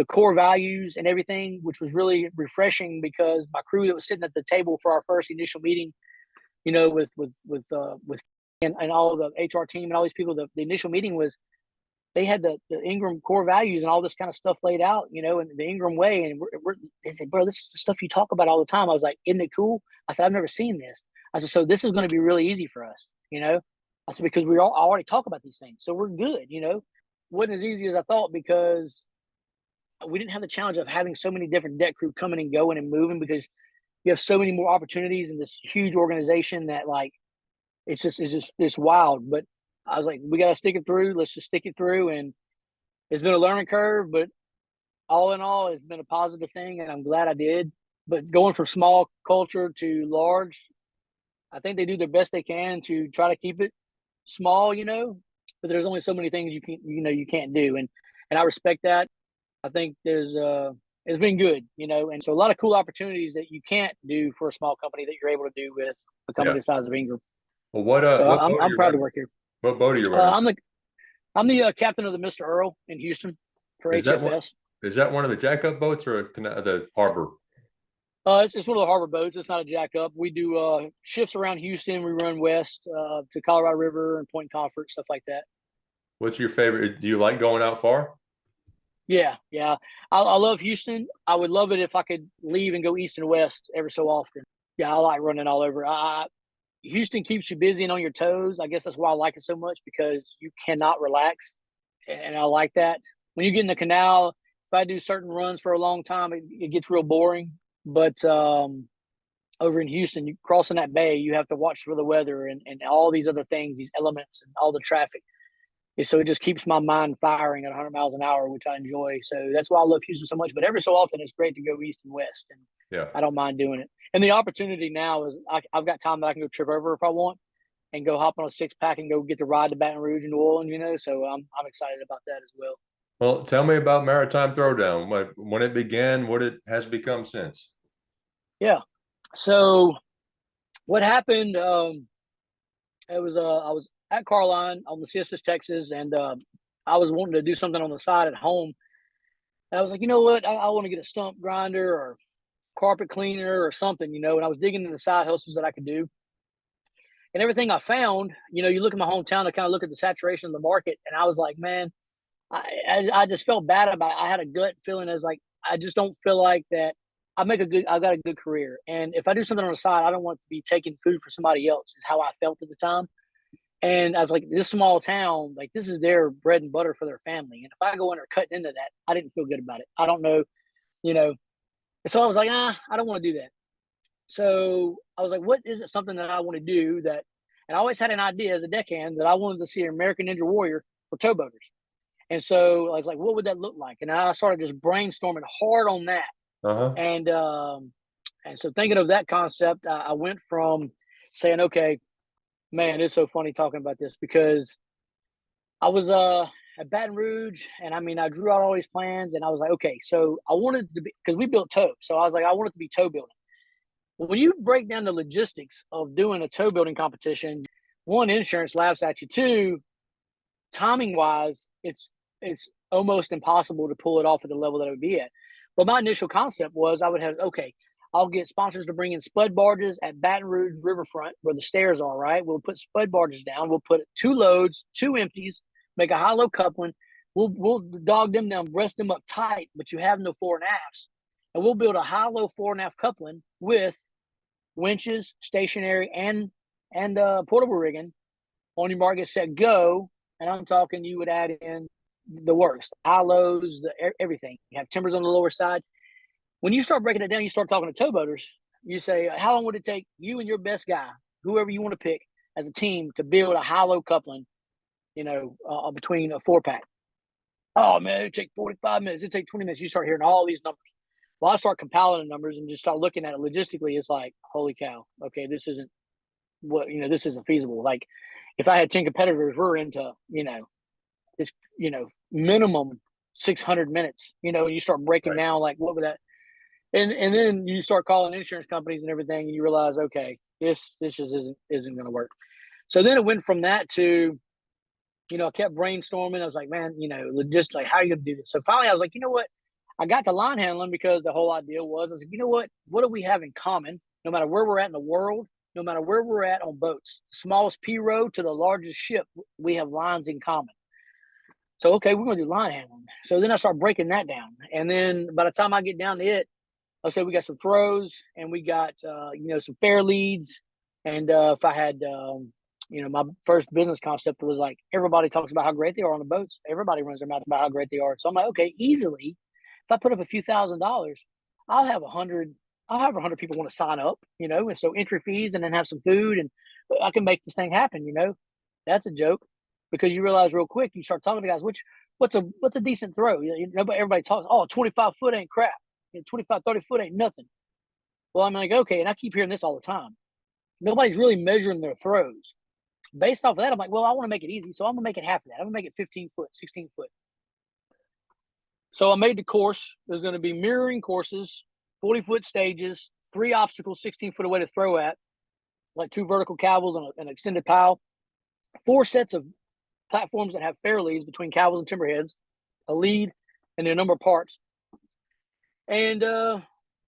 core values and everything, which was really refreshing because my crew that was sitting at the table for our first initial meeting, with and all the HR team and all these people, the initial meeting was they had the Ingram core values and all this kind of stuff laid out, and the Ingram way. And they said, bro, this is the stuff you talk about all the time. I was like, isn't it cool? I said, I've never seen this. I said, so this is going to be really easy for us, I said, because we already talk about these things. So we're good, Wasn't as easy as I thought because we didn't have the challenge of having so many different deck crew coming and going and moving because you have so many more opportunities in this huge organization that like, it's wild. But I was like, we got to stick it through. Let's just stick it through. And it's been a learning curve, but all in all, it's been a positive thing. And I'm glad I did. But going from small culture to large, I think they do their best they can to try to keep it small, but there's only so many things you can't do. And I respect that. I think it's been good, and so a lot of cool opportunities that you can't do for a small company that you're able to do with a company the size of Ingram. Well, what So boat are I'm you proud to running? work here. What boat are you running? I'm the captain of the Mr. Earl in Houston for Is that one? HFS. Is that one of the jackup boats or the harbor? It's one of the harbor boats. It's not a jack up. We do shifts around Houston. We run west to Colorado River and Point Comfort, stuff like that. What's your favorite? Do you like going out far? Yeah. I love Houston. I would love it if I could leave and go east and west every so often. Yeah, I like running all over. Houston keeps you busy and on your toes. I guess that's why I like it so much because you cannot relax, and I like that. When you get in the canal, if I do certain runs for a long time, it gets real boring. But over in Houston, you crossing that bay, you have to watch for the weather and all these other things, these elements and all the traffic. And so it just keeps my mind firing at 100 miles an hour, which I enjoy. So that's why I love Houston so much. But every so often, it's great to go east and west, and I don't mind doing it. And the opportunity now is I've got time that I can go trip over if I want and go hop on a 6-pack and go get to ride to Baton Rouge and New Orleans, So I'm excited about that as well. Well, tell me about Maritime Throwdown. When it began, what it has become since. Yeah. So what happened? I was at Carline on the CSS Texas, and I was wanting to do something on the side at home. And I was like, you know what? I want to get a stump grinder or carpet cleaner or something, And I was digging into the side hustles that I could do. And everything I found, you look at my hometown to kind of look at the saturation of the market, and I was like, man, I just felt bad about it. I had a gut feeling as like I just don't feel like that. I've got a good career, and if I do something on the side, I don't want to be taking food for somebody else. Is how I felt at the time. And I was like, this small town, like this is their bread and butter for their family. And if I go in there cutting into that, I didn't feel good about it. I don't know, you know. And so I was like, I don't want to do that. So I was like, what is it something that I want to do that, and I always had an idea as a deckhand that I wanted to see an American Ninja Warrior for towboaters. And so I was like, what would that look like? And I started just brainstorming hard on that. Uh-huh. And so thinking of that concept, I went from saying, okay, man, it's so funny talking about this because I was at Baton Rouge, and I drew out all these plans, and I was like, okay, so I wanted to be, because we built tow, so I was like, I wanted to be tow building. When you break down the logistics of doing a tow building competition, one, insurance laughs at you. Two, timing wise, it's almost impossible to pull it off at the level that it would be at. But my initial concept was I would have, okay, I'll get sponsors to bring in spud barges at Baton Rouge Riverfront where the stairs are, right? We'll put spud barges down. We'll put 2 loads, 2 empties, make a high-low coupling. We'll dog them down, breast them up tight, but you have no fore and afts. And we'll build a high-low fore and aft coupling with winches, stationary, and portable rigging. On your mark, get set, go. And I'm talking you would add in the works, high lows, everything. You have timbers on the lower side. When you start breaking it down, you start talking to towboaters. You say, how long would it take you and your best guy, whoever you want to pick as a team, to build a high-low coupling, between a 4-pack. Oh man, it take 45 minutes. It take 20 minutes. You start hearing all these numbers. Well, I start compiling the numbers and just start looking at it logistically. It's like, holy cow. Okay, this isn't this isn't feasible. Like, if I had 10 competitors, we're into, it's, minimum 600 minutes, and you start breaking down, like, what would that, and then you start calling insurance companies and everything, and you realize, okay, this just isn't going to work. So then it went from that to, I kept brainstorming. I was like, man, just like, how are you going to do this? So finally I was like, you know what? I got to line handling because the whole idea was, I was like, you know what do we have in common? No matter where we're at in the world, no matter where we're at on boats, smallest P row to the largest ship, we have lines in common. So, okay, we're going to do line handling. So then I start breaking that down. And then by the time I get down to it, I'll say we got some throws and we got, some fair leads. And if I had, my first business concept was like, everybody talks about how great they are on the boats. Everybody runs their mouth about how great they are. So I'm like, okay, easily, if I put up a few $1,000s, I'll have 100 people want to sign up, and so entry fees and then have some food and I can make this thing happen, That's a joke, because you realize real quick, you start talking to guys, what's a decent throw? Everybody talks, 25 foot ain't crap. 25, 30 foot ain't nothing. Well, I'm like, okay, and I keep hearing this all the time. Nobody's really measuring their throws. Based off of that, I'm like, well, I want to make it easy, so I'm going to make it half of that. I'm going to make it 15 foot, 16 foot. So I made the course. There's going to be mirroring courses, 40-foot stages, 3 obstacles, 16 foot away to throw at, like 2 vertical cavils and an extended pile, 4 sets of platforms that have fair leads between cavils and timberheads, a lead, and a number of parts. And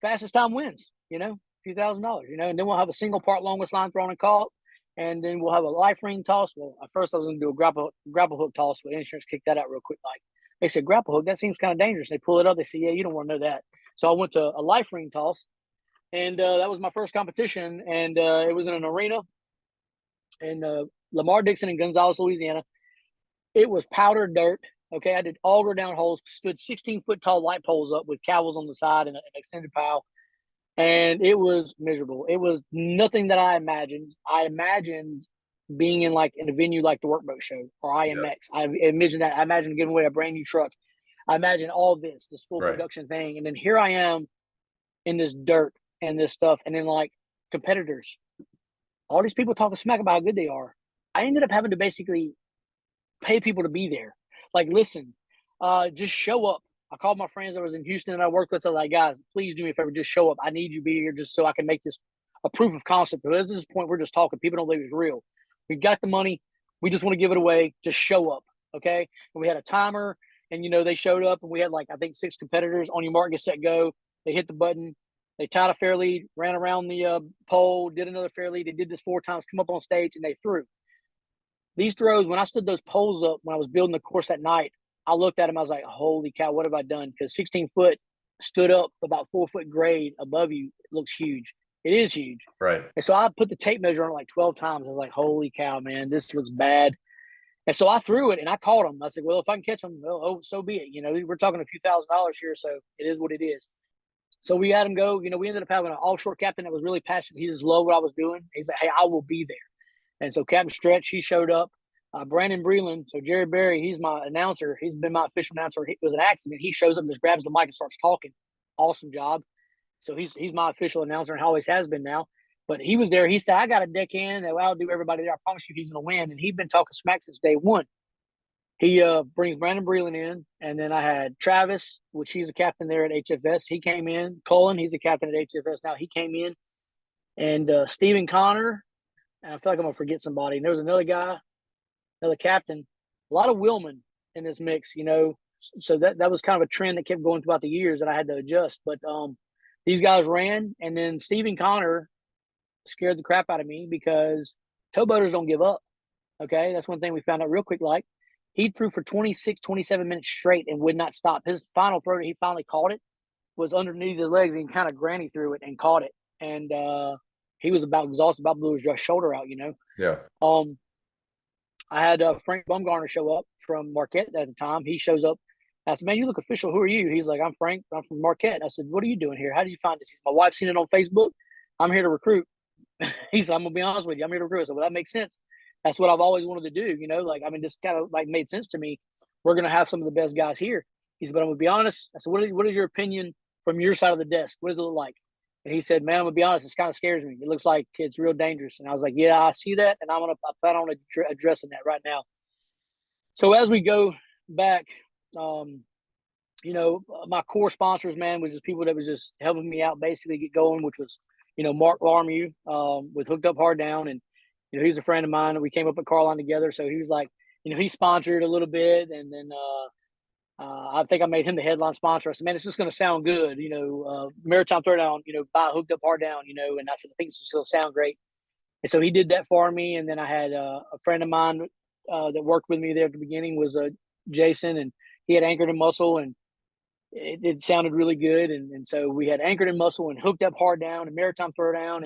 fastest time wins, a few $1,000s, and then we'll have a single part longest line thrown and caught. And then we'll have a life ring toss. Well, at first I was going to do a grapple hook toss, but insurance kicked that out real quick. Like, they said, grapple hook, that seems kind of dangerous. They pull it up. They say, yeah, you don't want to know that. So I went to a life ring toss, and that was my first competition. And it was in an arena in Lamar Dixon in Gonzales, Louisiana. It was powdered dirt. Okay, I did auger down holes, stood 16-foot tall light poles up with cavils on the side and an extended pile. And it was miserable. It was nothing that I imagined. I imagined being in a venue like the Workboat Show or IMX. Yeah. I envisioned that. I imagined giving away a brand new truck. I imagined all this full production thing. And then here I am in this dirt and this stuff. And then competitors, all these people talking smack about how good they are. I ended up having to basically pay people to be there. Like, listen, just show up. I called my friends that was in Houston and I worked with. I was like, guys, please do me a favor. Just show up. I need you to be here just so I can make this a proof of concept. But at this point, we're just talking. People don't believe it's real. We got the money. We just want to give it away. Just show up. Okay. And we had a timer and, they showed up and we had I think 6 competitors. On your mark, get set, go. They hit the button. They tied a fair lead, ran around the pole, did another fair lead. They did this 4 times, come up on stage and they threw. These throws, when I stood those poles up, when I was building the course at night, I looked at him. I was like, holy cow, what have I done? Because 16 foot stood up about 4 foot grade above you. It looks huge. It is huge. Right. And so I put the tape measure on it 12 times. I was like, holy cow, man, this looks bad. And so I threw it and I caught him. I said, well, if I can catch him, so be it. We're talking a few $1,000s here. So it is what it is. So we had him go. We ended up having an offshore captain that was really passionate. He just loved what I was doing. He's like, hey, I will be there. And so Captain Stretch, he showed up. Brandon Breland, so Jerry Berry, he's my announcer. He's been my official announcer. It was an accident. He shows up and just grabs the mic and starts talking. Awesome job. So he's my official announcer and always has been now. But he was there. He said, I got a deckhand that I'll do everybody there. I promise you he's going to win. And he'd been talking smack since day one. He brings Brandon Breland in. And then I had Travis, which he's a captain there at HFS. He came in. Cullen, he's a captain at HFS now. He came in. And Stephen Connor. And I feel like I'm going to forget somebody. And there was another guy, another captain, a lot of wheelmen in this mix, so that was kind of a trend that kept going throughout the years that I had to adjust. But these guys ran, and then Stephen Connor scared the crap out of me because towboaters don't give up. Okay, that's one thing we found out real quick. He threw for 26, 27 minutes straight and would not stop. His final throw that he finally caught it was underneath his legs, and he kind of granny threw it and caught it. And he was about exhausted, about blew his shoulder out. Yeah. I had Frank Bumgarner show up from Marquette at the time. He shows up. I said, man, you look official. Who are you? He's like, I'm Frank. I'm from Marquette. I said, what are you doing here? How did you find this? He said, my wife's seen it on Facebook. I'm here to recruit. He said, I'm going to be honest with you. I'm here to recruit. I said, well, that makes sense. that's what I've always wanted to do. You know, like, I mean, this kind of like made sense to me. We're going to have some of the best guys here. He said, but I'm going to be honest. I said, what is your opinion from your side of the desk? What does it look like? And he said, man, I'm going to be honest. It kind of scares me. It looks like it's real dangerous. And I was like, yeah, I see that. And I plan on addressing that right now. So as we go back, you know, my core sponsors, man, was just people that was just helping me out basically get going, which was, you know, Mark Larmew with Hooked Up Hard Down. And, you know, he's a friend of mine, and we came up at Carline together. So he was like, you know, he sponsored a little bit. And then I think I made him the headline sponsor. I said, man, it's just going to sound good. You know, Maritime Throwdown, you know, buy Hooked Up Hard Down, you know. And I said, I think it's going to sound great. And so he did that for me. And then I had a friend of mine that worked with me there at the beginning was Jason, and he had Anchored in Muscle, and it sounded really good. And so we had Anchored in Muscle and Hooked Up Hard Down and Maritime Throwdown.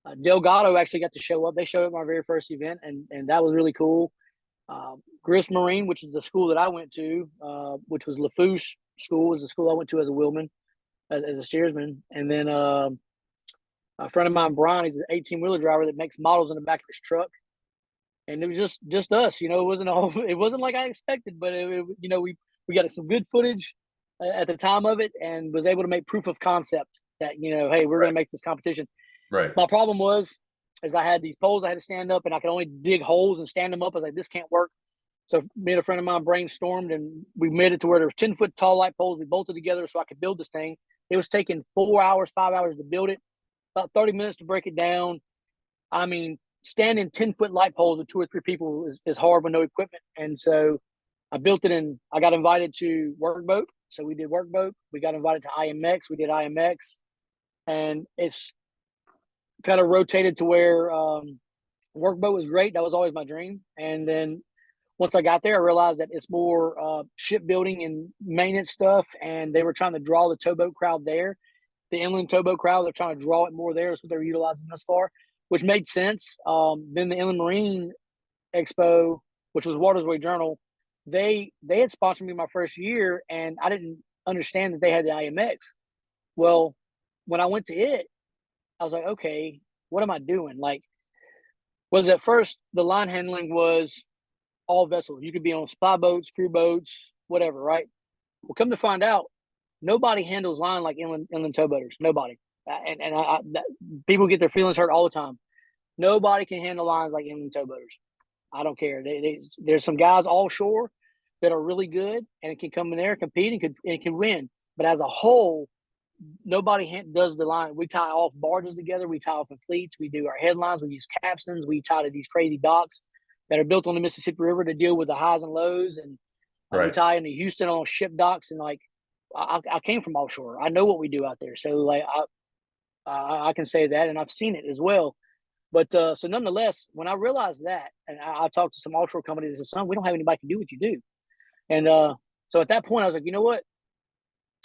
And Delgado actually got to show up. They showed up at my very first event, and that was really cool. Gris Marine, which is the school that I went to, which was Lafouche School, was the school I went to as a wheelman, as a steersman. And then a friend of mine, Brian, he's an 18-wheeler driver that makes models in the back of his truck. And it was just us, you know. It wasn't like I expected, but you know, we got some good footage at the time of it, and was able to make proof of concept that, you know, hey, we're going to make this competition. Right. My problem was, is I had these poles I had to stand up, and I could only dig holes and stand them up. I was like, this can't work. So me and a friend of mine brainstormed, and we made it to where there was 10-foot tall light poles. We bolted together so I could build this thing. It was taking 4 hours, 5 hours to build it, about 30 minutes to break it down. I mean, standing 10-foot light poles with 2 or 3 people is hard with no equipment. And so I built it, and I got invited to Workboat. So we did Workboat. We got invited to IMX. We did IMX. And it's kind of rotated to where Workboat was great. That was always my dream. And then once I got there, I realized that it's more shipbuilding and maintenance stuff. And they were trying to draw the towboat crowd there. The inland towboat crowd, they're trying to draw it more there. That's what they're utilizing us for, which made sense. Then the Inland Marine Expo, which was Watersway Journal, they had sponsored me my first year, and I didn't understand that they had the IMX. Well, when I went to it, I was like, okay, what am I doing? Like, was at first the line handling was all vessels. You could be on supply boats, crew boats, whatever, right? Well, come to find out, nobody handles line like inland towboaters. Nobody. People get their feelings hurt all the time. Nobody can handle lines like inland towboaters. I don't care. There's some guys offshore that are really good and can come in there, compete, and can win. But as a whole, nobody does the line. We tie off barges together. We tie off in fleets. We do our headlines. We use capstans. We tie to these crazy docks that are built on the Mississippi River to deal with the highs and lows. And we tie into Houston on ship docks. And like, I came from offshore. I know what we do out there. So like, I can say that, and I've seen it as well. But so nonetheless, when I realized that, and I talked to some offshore companies and said, son, we don't have anybody who can do what you do. And so at that point, I was like, you know what?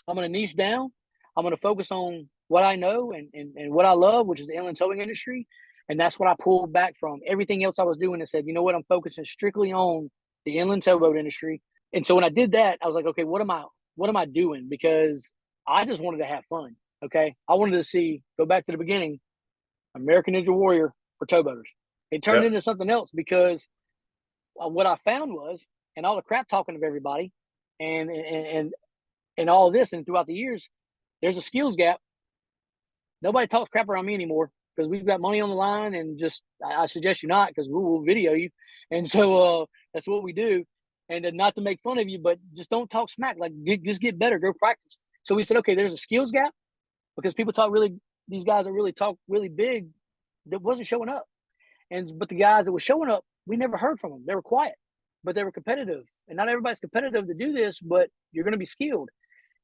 I'm going to niche down. I'm going to focus on what I know and what I love, which is the inland towing industry. And that's what I pulled back from everything else I was doing and said, you know what? I'm focusing strictly on the inland towboat industry. And so when I did that, I was like, okay, what am I doing? Because I just wanted to have fun. Okay. I wanted to go back to the beginning, American Ninja Warrior for towboaters. It turned into something else because what I found was, and all the crap talking of everybody and all of this, and throughout the years, there's a skills gap. Nobody talks crap around me anymore because we've got money on the line, and just I suggest you not, because we'll video you. And so that's what we do. And not to make fun of you, but just don't talk smack. Like, just get better, go practice. So we said, okay, there's a skills gap because people these guys that really talk really big that wasn't showing up. But the guys that were showing up, we never heard from them. They were quiet, but they were competitive. And not everybody's competitive to do this, but you're going to be skilled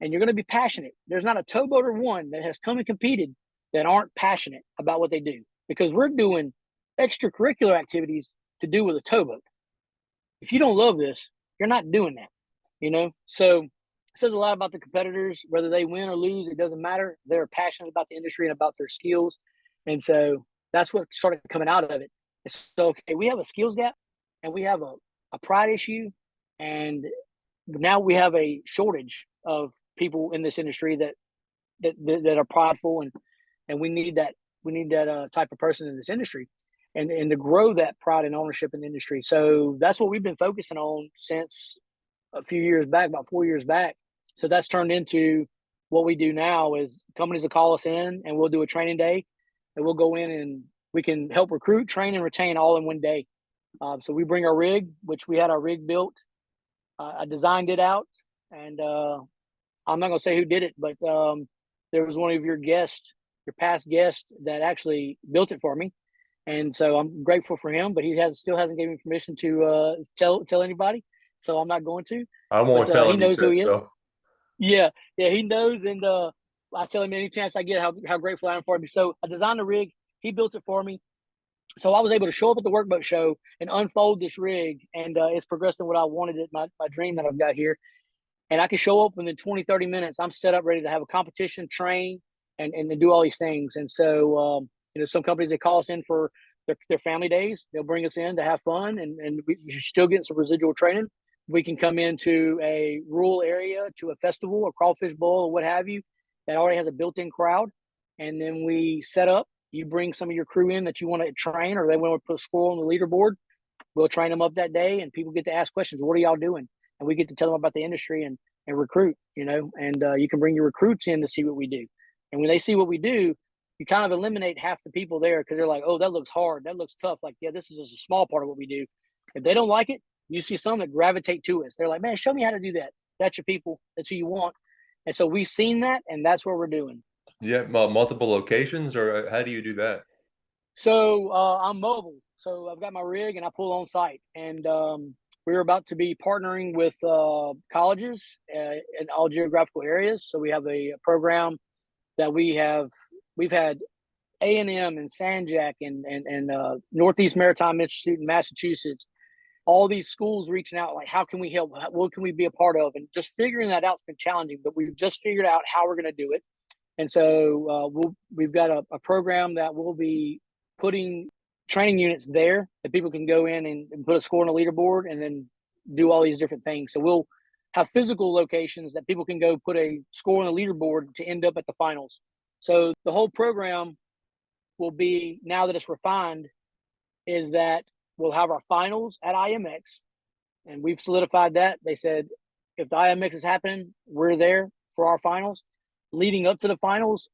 and you're going to be passionate. There's not a towboater one that has come and competed that aren't passionate about what they do, because we're doing extracurricular activities to do with a towboat. If you don't love this, you're not doing that, you know? So it says a lot about the competitors, whether they win or lose, it doesn't matter. They're passionate about the industry and about their skills. And so that's what started coming out of it. So, okay, we have a skills gap and we have a pride issue. And now we have a shortage of people in this industry that are prideful, and we need that type of person in this industry. and to grow that pride and ownership in the industry. So that's what we've been focusing on since a few years back, about 4 years back. So that's turned into what we do now is companies will call us in and we'll do a training day, and we'll go in and we can help recruit, train, and retain all in one day. So we bring our rig, which we had our rig built. I designed it out, and I'm not going to say who did it, but there was one of your guests, your past guest, that actually built it for me. And so I'm grateful for him, but he still hasn't given me permission to tell anybody. So I'm not going to. I won't But tell he him you knows who said he is. so. Yeah, he knows, and I tell him any chance I get how grateful I am for him. So I designed the rig. He built it for me. So I was able to show up at the workboat show and unfold this rig, and it's progressed in what I wanted it, my dream that I've got here. And I can show up within 20, 30 minutes. I'm set up, ready to have a competition, train, and to do all these things. And so, some companies, they call us in for their family days. They'll bring us in to have fun, and you're still getting some residual training. We can come into a rural area, to a festival, a crawfish bowl, or what have you, that already has a built-in crowd. And then we set up. You bring some of your crew in that you want to train, or they want to put a score on the leaderboard. We'll train them up that day, and people get to ask questions. What are y'all doing? And we get to tell them about the industry and recruit, and you can bring your recruits in to see what we do. And when they see what we do, you kind of eliminate half the people there, because they're like, oh, that looks hard. That looks tough. Like, yeah, this is just a small part of what we do. If they don't like it, you see some that gravitate to us. They're like, man, show me how to do that. That's your people. That's who you want. And so we've seen that, and that's what we're doing. Yeah, multiple locations, or how do you do that? So I'm mobile. So I've got my rig and I pull on site. And we're about to be partnering with colleges in all geographical areas. So we have a program that we've had A&M and Sanjak and Northeast Maritime Institute in Massachusetts. All these schools reaching out, like, how can we help? What can we be a part of? And just figuring that out's been challenging, but we've just figured out how we're going to do it. And so we've got a program that we'll be putting training units there that people can go in and put a score on a leaderboard and then do all these different things. So we'll have physical locations that people can go put a score on the leaderboard to end up at the finals. So the whole program will be, now that it's refined, is that we'll have our finals at IMX, and we've solidified that. They said, if the IMX is happening, we're there for our finals. Leading up to the finals,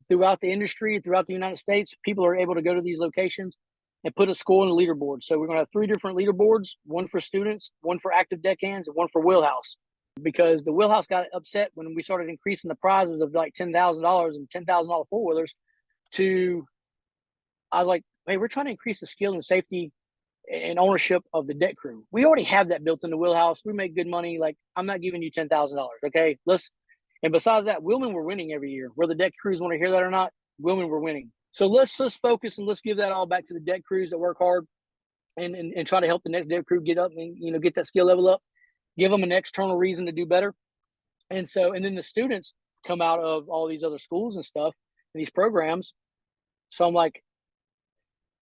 throughout the industry, throughout the United States, people are able to go to these locations and put a score on the leaderboard. So we're going to have 3 different leaderboards, one for students, one for active deckhands, and one for wheelhouse. Because the wheelhouse got upset when we started increasing the prizes of like $10,000 and $10,000 four-wheelers to, I was like, hey, we're trying to increase the skill and safety and ownership of the deck crew. We already have that built in the wheelhouse. We make good money. Like, I'm not giving you $10,000. Okay, and besides that, Willman, we're winning every year. Whether deck crews want to hear that or not, Willman, we're winning. So let's focus and let's give that all back to the deck crews that work hard and try to help the next deck crew get up and get that skill level up. Give them an external reason to do better. And then the students come out of all these other schools and stuff and these programs. So I'm like,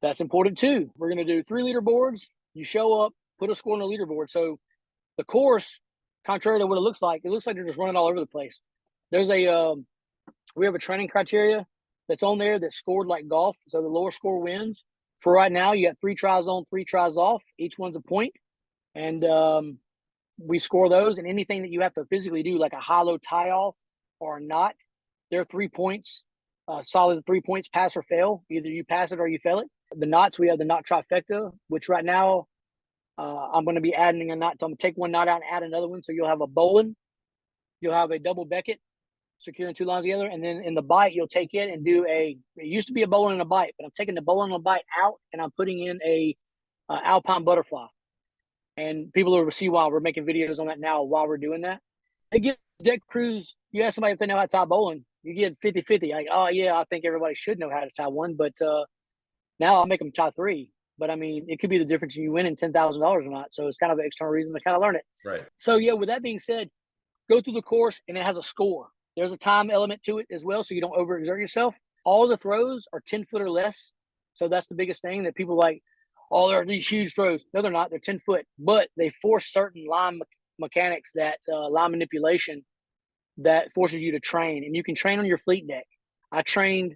that's important too. We're going to do 3 leaderboards. You show up, put a score on the leaderboard. So the course, contrary to what it looks like they're just running all over the place. There's we have a training criteria that's on there that's scored like golf. So the lower score wins. For right now, you got 3 tries on, 3 tries off. Each one's a point. And we score those. And anything that you have to physically do, like a high-low tie-off or a knot, they're 3 points. Solid 3 points, pass or fail. Either you pass it or you fail it. The knots, we have the knot trifecta, which right now I'm going to be adding a knot. So I'm going to take one knot out and add another one. So you'll have a bowline. You'll have a double Beckett, securing 2 lines together. And then in the bite, you'll take it and do it used to be a bowline and a bite, but I'm taking the bowline and a bite out and I'm putting in a alpine butterfly. And people will see why we're making videos on that now while we're doing that. They get deck crews. You ask somebody if they know how to tie bowling, you get 50-50. Like, oh yeah, I think everybody should know how to tie one, but now I'll make them tie 3. But I mean, it could be the difference in you winning $10,000 or not. So it's kind of an external reason to kind of learn it. Right. So yeah, with that being said, go through the course and it has a score. There's a time element to it as well, so you don't overexert yourself. All the throws are 10 foot or less. So that's the biggest thing that people like, oh, there are these huge throws. No, they're not. They're 10 foot. But they force certain line mechanics, that line manipulation that forces you to train. And you can train on your fleet deck. I trained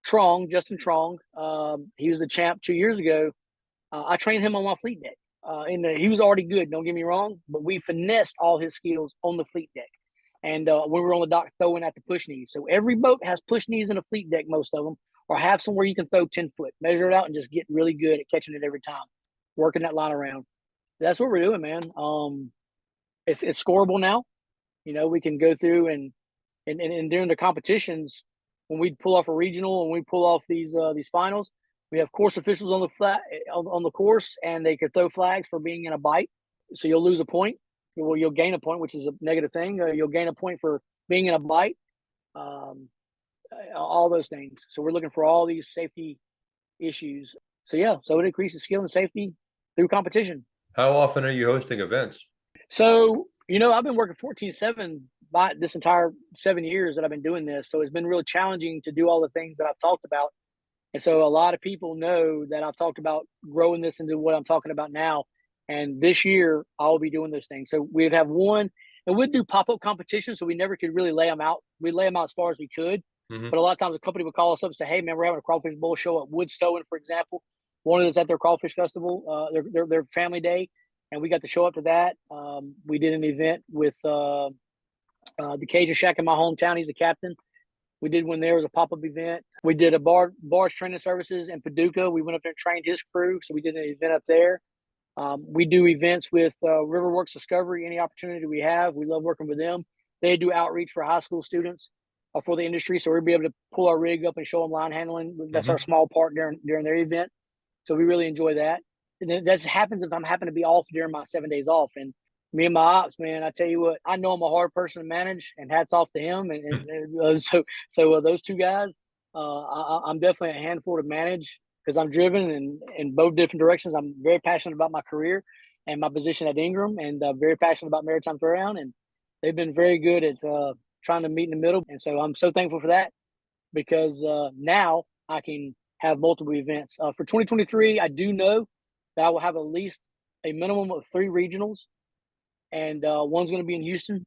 Justin Trong. He was the champ 2 years ago. I trained him on my fleet deck. He was already good, don't get me wrong, but we finessed all his skills on the fleet deck. And when we were on the dock throwing at the push knees. So every boat has push knees in a fleet deck, most of them, or have somewhere you can throw 10 foot, measure it out, and just get really good at catching it every time, working that line around. That's what we're doing, man. It's scoreable now. We can go through and during the competitions, when we pull off a regional and we pull off these finals, we have course officials on the course, and they could throw flags for being in a bite. So you'll lose a point. Well, you'll gain a point, which is a negative thing. You'll gain a point for being in a bite. All those things. So we're looking for all these safety issues. So yeah, so it increases skill and safety through competition. How often are you hosting events? So, I've been working 14/7 by this entire 7 years that I've been doing this. So it's been really challenging to do all the things that I've talked about. And so a lot of people know that I've talked about growing this into what I'm talking about now. And this year I'll be doing those things. So we'd have one, and we'd do pop-up competitions. So we never could really lay them out. We'd lay them out as far as we could. Mm-hmm. But a lot of times the company would call us up and say, hey, man, we're having a crawfish bowl show at Woodstow, for example. One of us at their crawfish festival, their family day. And we got to show up to that. We did an event with the Cajun Shack in my hometown. He's a captain. We did one there. It was a pop-up event. We did a barge training services in Paducah. We went up there and trained his crew. So we did an event up there. We do events with Riverworks Discovery. Any opportunity we have, we love working with them. They do outreach for high school students for the industry. So we'll be able to pull our rig up and show them line handling. That's our small part during their event. So we really enjoy that. And then that happens if I'm happen to be off during my 7 days off. And me and my ops, man, I tell you what, I know I'm a hard person to manage, and hats off to him. So those two guys, I'm definitely a handful to manage because I'm driven in both different directions. I'm very passionate about my career and my position at Ingram, and very passionate about Maritime Throwdown. And they've been very good at trying to meet in the middle. And so I'm so thankful for that because now I can have multiple events. For 2023, I do know that I will have at least a minimum of 3 regionals, and one's going to be in Houston.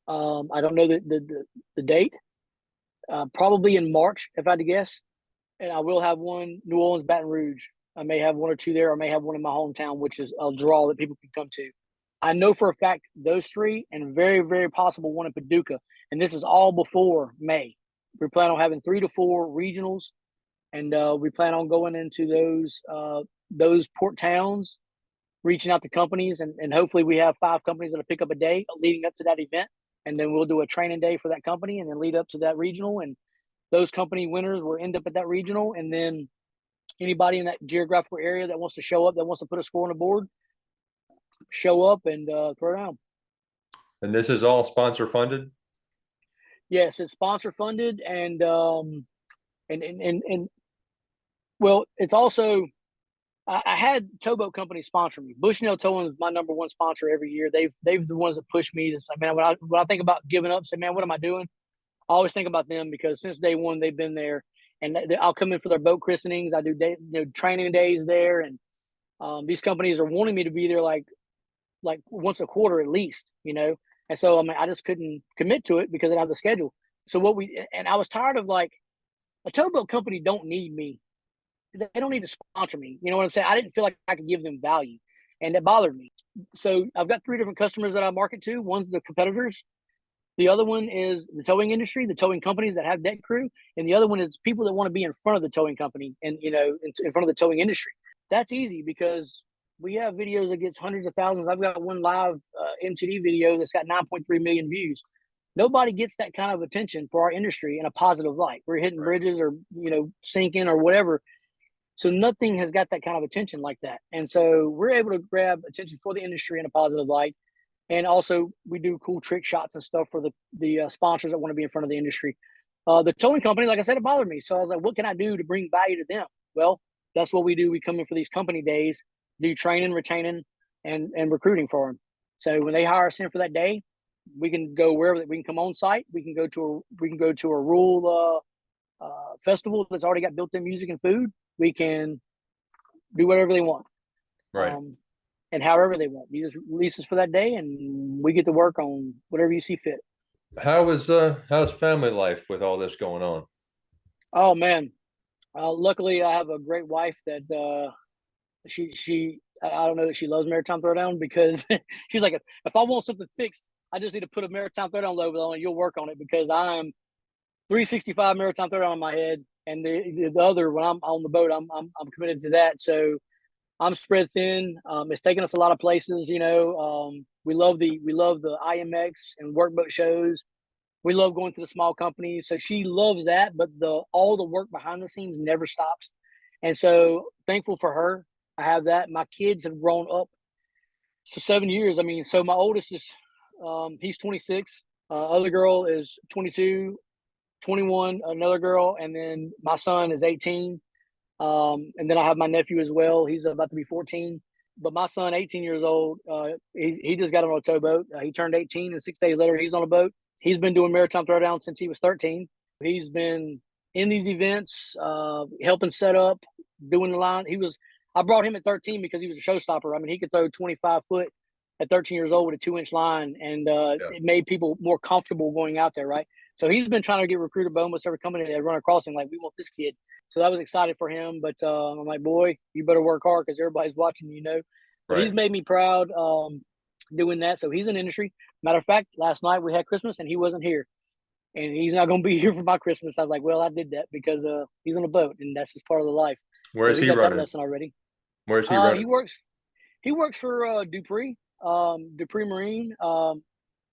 I don't know the date. Probably in March, if I had to guess. And I will have one New Orleans, Baton Rouge. I may have 1 or 2 there. I may have one in my hometown, which is a draw that people can come to. I know for a fact those 3, and very, very possible one in Paducah. And this is all before May. We plan on having 3 to 4 regionals, and we plan on going into those port towns, reaching out to companies, and hopefully we have 5 companies that'll pick up a day leading up to that event. And then we'll do a training day for that company and then lead up to that regional. And those company winners will end up at that regional. And then anybody in that geographical area that wants to show up, that wants to put a score on the board, show up and throw down. And this is all sponsor funded? Yes, it's sponsor funded. And well, it's also, I had towboat companies sponsor me. Bushnell Towing is my number 1 sponsor every year. They've the ones that push me to say, man, when I think about giving up, say, man, what am I doing? I always think about them because since day one, they've been there. And I'll come in for their boat christenings. I do training days there. And these companies are wanting me to be there like once a quarter at least, And so, I just couldn't commit to it because I didn't have the schedule. So I was tired of a towboat company don't need me. They don't need to sponsor me. You know what I'm saying? I didn't feel like I could give them value, and it bothered me. So I've got 3 different customers that I market to. One's the competitors. The other one is the towing industry, the towing companies that have deck crew. And the other one is people that want to be in front of the towing company and, in front of the towing industry. That's easy because we have videos that gets hundreds of thousands. I've got one live MTD video that's got 9.3 million views. Nobody gets that kind of attention for our industry in a positive light. We're hitting bridges or, sinking or whatever. So nothing has got that kind of attention like that. And so we're able to grab attention for the industry in a positive light. And also we do cool trick shots and stuff for the sponsors that want to be in front of the industry. The towing company, like I said, it bothered me. So I was like, what can I do to bring value to them? Well, that's what we do. We come in for these company days, do training, retaining, and recruiting for them. So when they hire us in for that day, we can go wherever. We can come on site. We can go to a rural festival that's already got built-in music and food. We can do whatever they want, right? And however they want. You just release us for that day, and we get to work on whatever you see fit. How's family life with all this going on? Oh man, luckily I have a great wife that I don't know that she loves Maritime Throwdown because she's like, if I want something fixed, I just need to put a Maritime Throwdown logo on and you'll work on it because I'm 365 Maritime Throwdown on my head, and the other when I'm on the boat, I'm committed to that. So I'm spread thin. It's taken us a lot of places. We love the IMX and workboat shows. We love going to the small companies. So she loves that, but the all the work behind the scenes never stops. And so thankful for her. I have that. My kids have grown up. So 7 years. I mean, so my oldest is he's 26. Other girl is 22, 21, another girl, and then my son is 18. And then I have my nephew as well. He's about to be 14. But my son, 18 years old, he just got on a towboat. He turned 18, and 6 days later, he's on a boat. He's been doing maritime throwdown since he was 13. He's been in these events, helping set up, doing the line. I brought him at 13 because he was a showstopper. I mean, he could throw 25 foot at 13 years old with a 2-inch line, and Yeah. it made people more comfortable going out there, right? So he's been trying to get recruited by almost every company that run across him. Like, we want this kid. So that was excited for him. But I'm like, boy, you better work hard because everybody's watching, you know. But Right. he's made me proud doing that. So he's in industry. Matter of fact, last night we had Christmas and he wasn't here. And he's not going to be here for my Christmas. I was like, well, I did that because he's on a boat and that's just part of the life. Where So is he he got that running? lesson already. Where is he Uh, he running? works. He works for Dupree, Dupree Marine,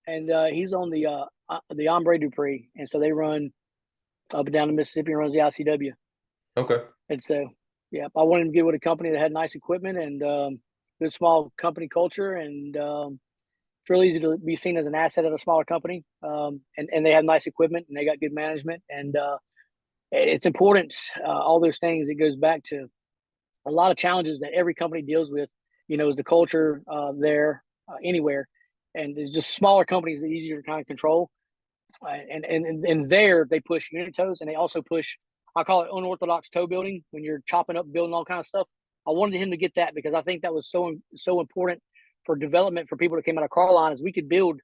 and he's on the Ombre Dupree, and so they run up and down the Mississippi and runs the ICW. Okay. And so, yeah, I wanted to get with a company that had nice equipment and good small company culture, and it's really easy to be seen as an asset at a smaller company. And they have nice equipment and they got good management, and it's important. All those things. It goes back to a lot of challenges that every company deals with. Is the culture there anywhere, and it's just smaller companies that are easier to kind of control. And there they push unit tows, and they also push, I call it unorthodox tow building, when you're chopping up building all kind of stuff. I wanted him to get that because I think that was so important for development for people that came out of car line, is we could build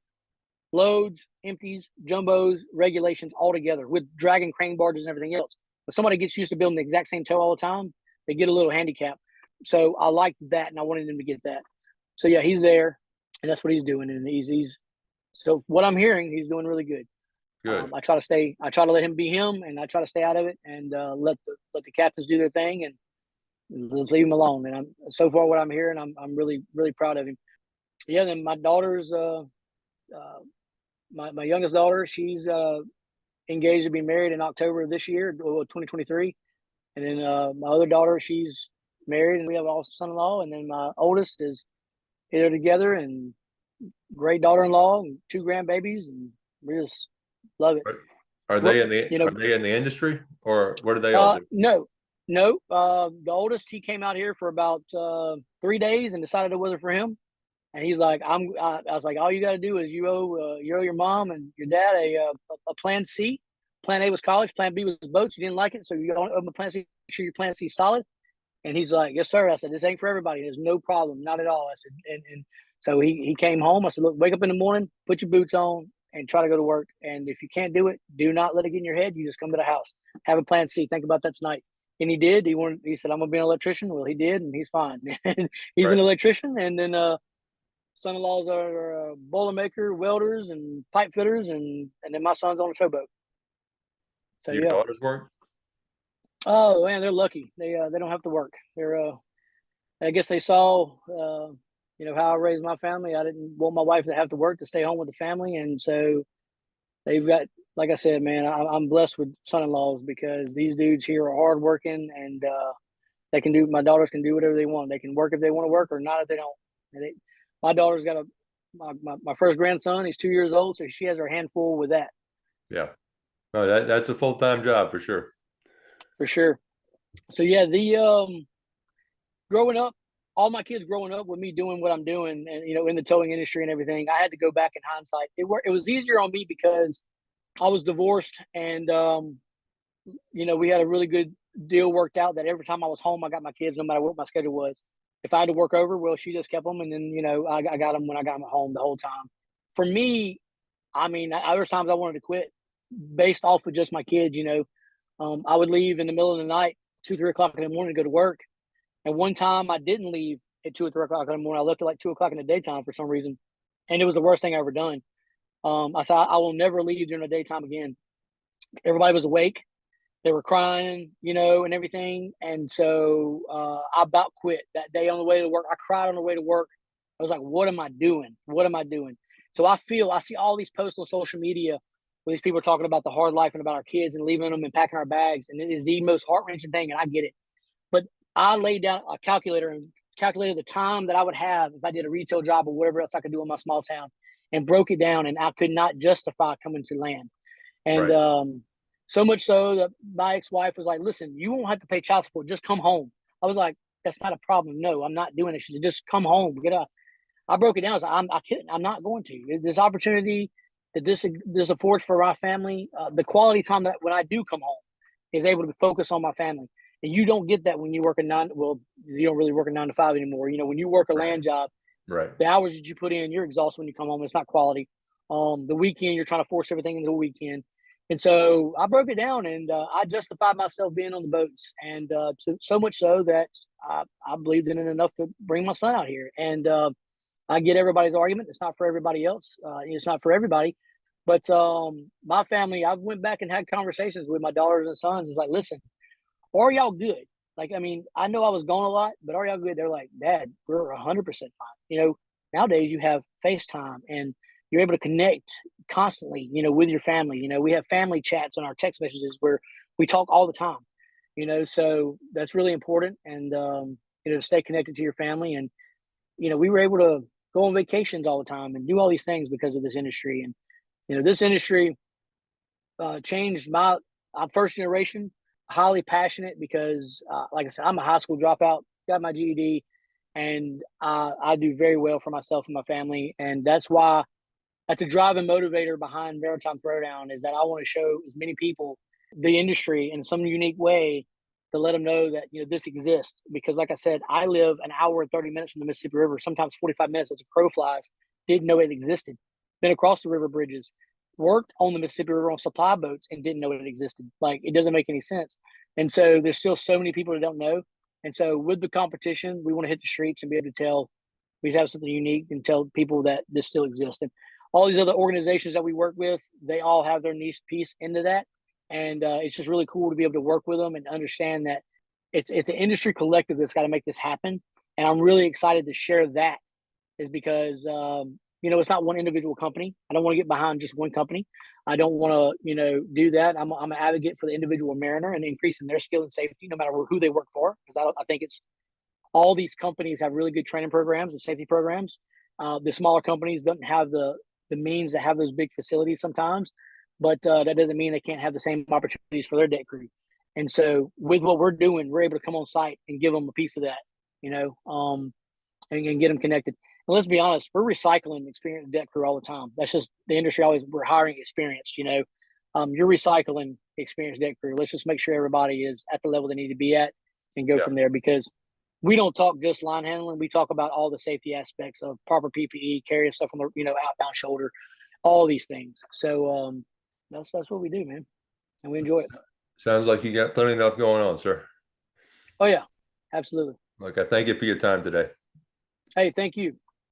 loads, empties, jumbos, regulations all together with dragging crane barges and everything else. But somebody gets used to building the exact same tow all the time, they get a little handicap. So I liked that, and I wanted him to get that. So yeah, he's there, and that's what he's doing, and he's so what I'm hearing, he's doing really good. Good. I try to let him be him, and I try to stay out of it, and let the captains do their thing, and leave him alone. And I'm so far what I'm hearing, I'm really really proud of him. Yeah. Then my daughter's my youngest daughter, she's engaged to be married in October of this year, 2023. And then my other daughter, she's married, and we have a son-in-law. And then my oldest is here together, and great daughter-in-law, and 2 grandbabies, and we just love it. Are What they in the you are know? they in the industry, or what do they all do? No, no. The oldest, he came out here for about 3 days and decided it wasn't for him. And he's like, I was like, all you got to do is you owe your mom and your dad a plan C. Plan A was college. Plan B was boats. You didn't like it, so you don't owe them a plan C. Make sure your plan C is solid. And he's like, yes, sir. I said, this ain't for everybody. There's no problem, not at all. I said, and so he came home. I said, look, wake up in the morning, put your boots on, and try to go to work. And if you can't do it, do not let it get in your head. You just come to the house, have a plan C. Think about that tonight. And he did. He said, I'm gonna be an electrician. Well, he did, and he's fine. He's an Right. electrician, and then son-in-laws are boilermaker, welders, and pipe fitters, and then my son's on a towboat. So Your yeah. daughters work? Oh man, they're lucky. They don't have to work. I guess they saw how I raised my family. I didn't want my wife to have to work to stay home with the family, and so they've got, like I said, man, I'm blessed with son-in-laws because these dudes here are hardworking, and my daughters can do whatever they want. They can work if they want to work, or not if they don't. My daughter's got my first grandson. He's 2 years old, so she has her handful with that Yeah. No, that's a full-time job for sure. for sure. So yeah, the growing up, all my kids growing up with me doing what I'm doing, and in the towing industry and everything, I had to go back in hindsight. It was easier on me because I was divorced, and we had a really good deal worked out that every time I was home, I got my kids, no matter what my schedule was. If I had to work over, well, she just kept them, and then I got them when I got them home the whole time. For me, I mean, there was times I wanted to quit based off of just my kids. I would leave in the middle of the night, 2, 3 o'clock in the morning to go to work. And one time I didn't leave at 2 or 3 o'clock in the morning. I left at like 2 o'clock in the daytime for some reason. And it was the worst thing I ever done. I said, I will never leave during the daytime again. Everybody was awake. They were crying, and everything. And so I about quit that day on the way to work. I cried on the way to work. I was like, what am I doing? What am I doing? So I see all these posts on social media where these people are talking about the hard life and about our kids and leaving them and packing our bags. And it is the most heart wrenching thing. And I get it. But I laid down a calculator and calculated the time that I would have if I did a retail job or whatever else I could do in my small town and broke it down. And I could not justify coming to land. And Right. so much so that my ex-wife was like, listen, you won't have to pay child support. Just come home. I was like, that's not a problem. No, I'm not doing it. She said, just come home. Get up. I broke it down. I was like, I couldn't. I'm not going to. This opportunity that this affords for our family, the quality time that when I do come home is able to focus on my family. And you don't get that when you work you don't really work a 9 to 5 anymore. When you work a Right. land job, Right. the hours that you put in, you're exhausted when you come home. It's not quality. The weekend, you're trying to force everything into the weekend. And so I broke it down and I justified myself being on the boats. And so much so that I believed in it enough to bring my son out here. And I get everybody's argument. It's not for everybody else. It's not for everybody. But my family, I went back and had conversations with my daughters and sons. It's like, listen, are y'all good? Like, I mean, I know I was gone a lot, but are y'all good? They're like, Dad, we're 100% fine. Nowadays you have FaceTime and you're able to connect constantly, with your family. We have family chats on our text messages where we talk all the time, so that's really important. And, to stay connected to your family. And, we were able to go on vacations all the time and do all these things because of this industry. And, this industry changed my first generation, highly passionate because, like I said, I'm a high school dropout, got my GED, and I do very well for myself and my family. And that's a driving motivator behind Maritime Throwdown is that I want to show as many people the industry in some unique way to let them know that, this exists. Because like I said, I live an hour and 30 minutes from the Mississippi River, sometimes 45 minutes as a crow flies, didn't know it existed. Been across the river bridges, worked on the Mississippi River on supply boats and didn't know it existed. Like, it doesn't make any sense. And so there's still so many people that don't know. And so with the competition, we want to hit the streets and be able to tell we have something unique and tell people that this still exists. And all these other organizations that we work with, they all have their niche piece into that. And it's just really cool to be able to work with them and understand that it's an industry collective that's got to make this happen. And I'm really excited to share that is because, it's not one individual company. I don't want to get behind just one company. I don't want to, do that. I'm an advocate for the individual mariner and increasing their skill and safety, no matter who they work for. Because I think it's all these companies have really good training programs and safety programs. The smaller companies don't have the means to have those big facilities sometimes, but that doesn't mean they can't have the same opportunities for their deck crew. And so with what we're doing, we're able to come on site and give them a piece of that, and get them connected. And let's be honest, we're recycling experienced deck crew all the time. That's just the industry we're hiring experienced, you're recycling experienced deck crew. Let's just make sure everybody is at the level they need to be at and go Yeah. from there, because we don't talk just line handling. We talk about all the safety aspects of proper PPE, carrying stuff on the, outbound shoulder, all these things. So that's what we do, man. And we enjoy it. Sounds like you got plenty enough going on, sir. Oh yeah, absolutely. Like, I thank you for your time today. Hey, thank you.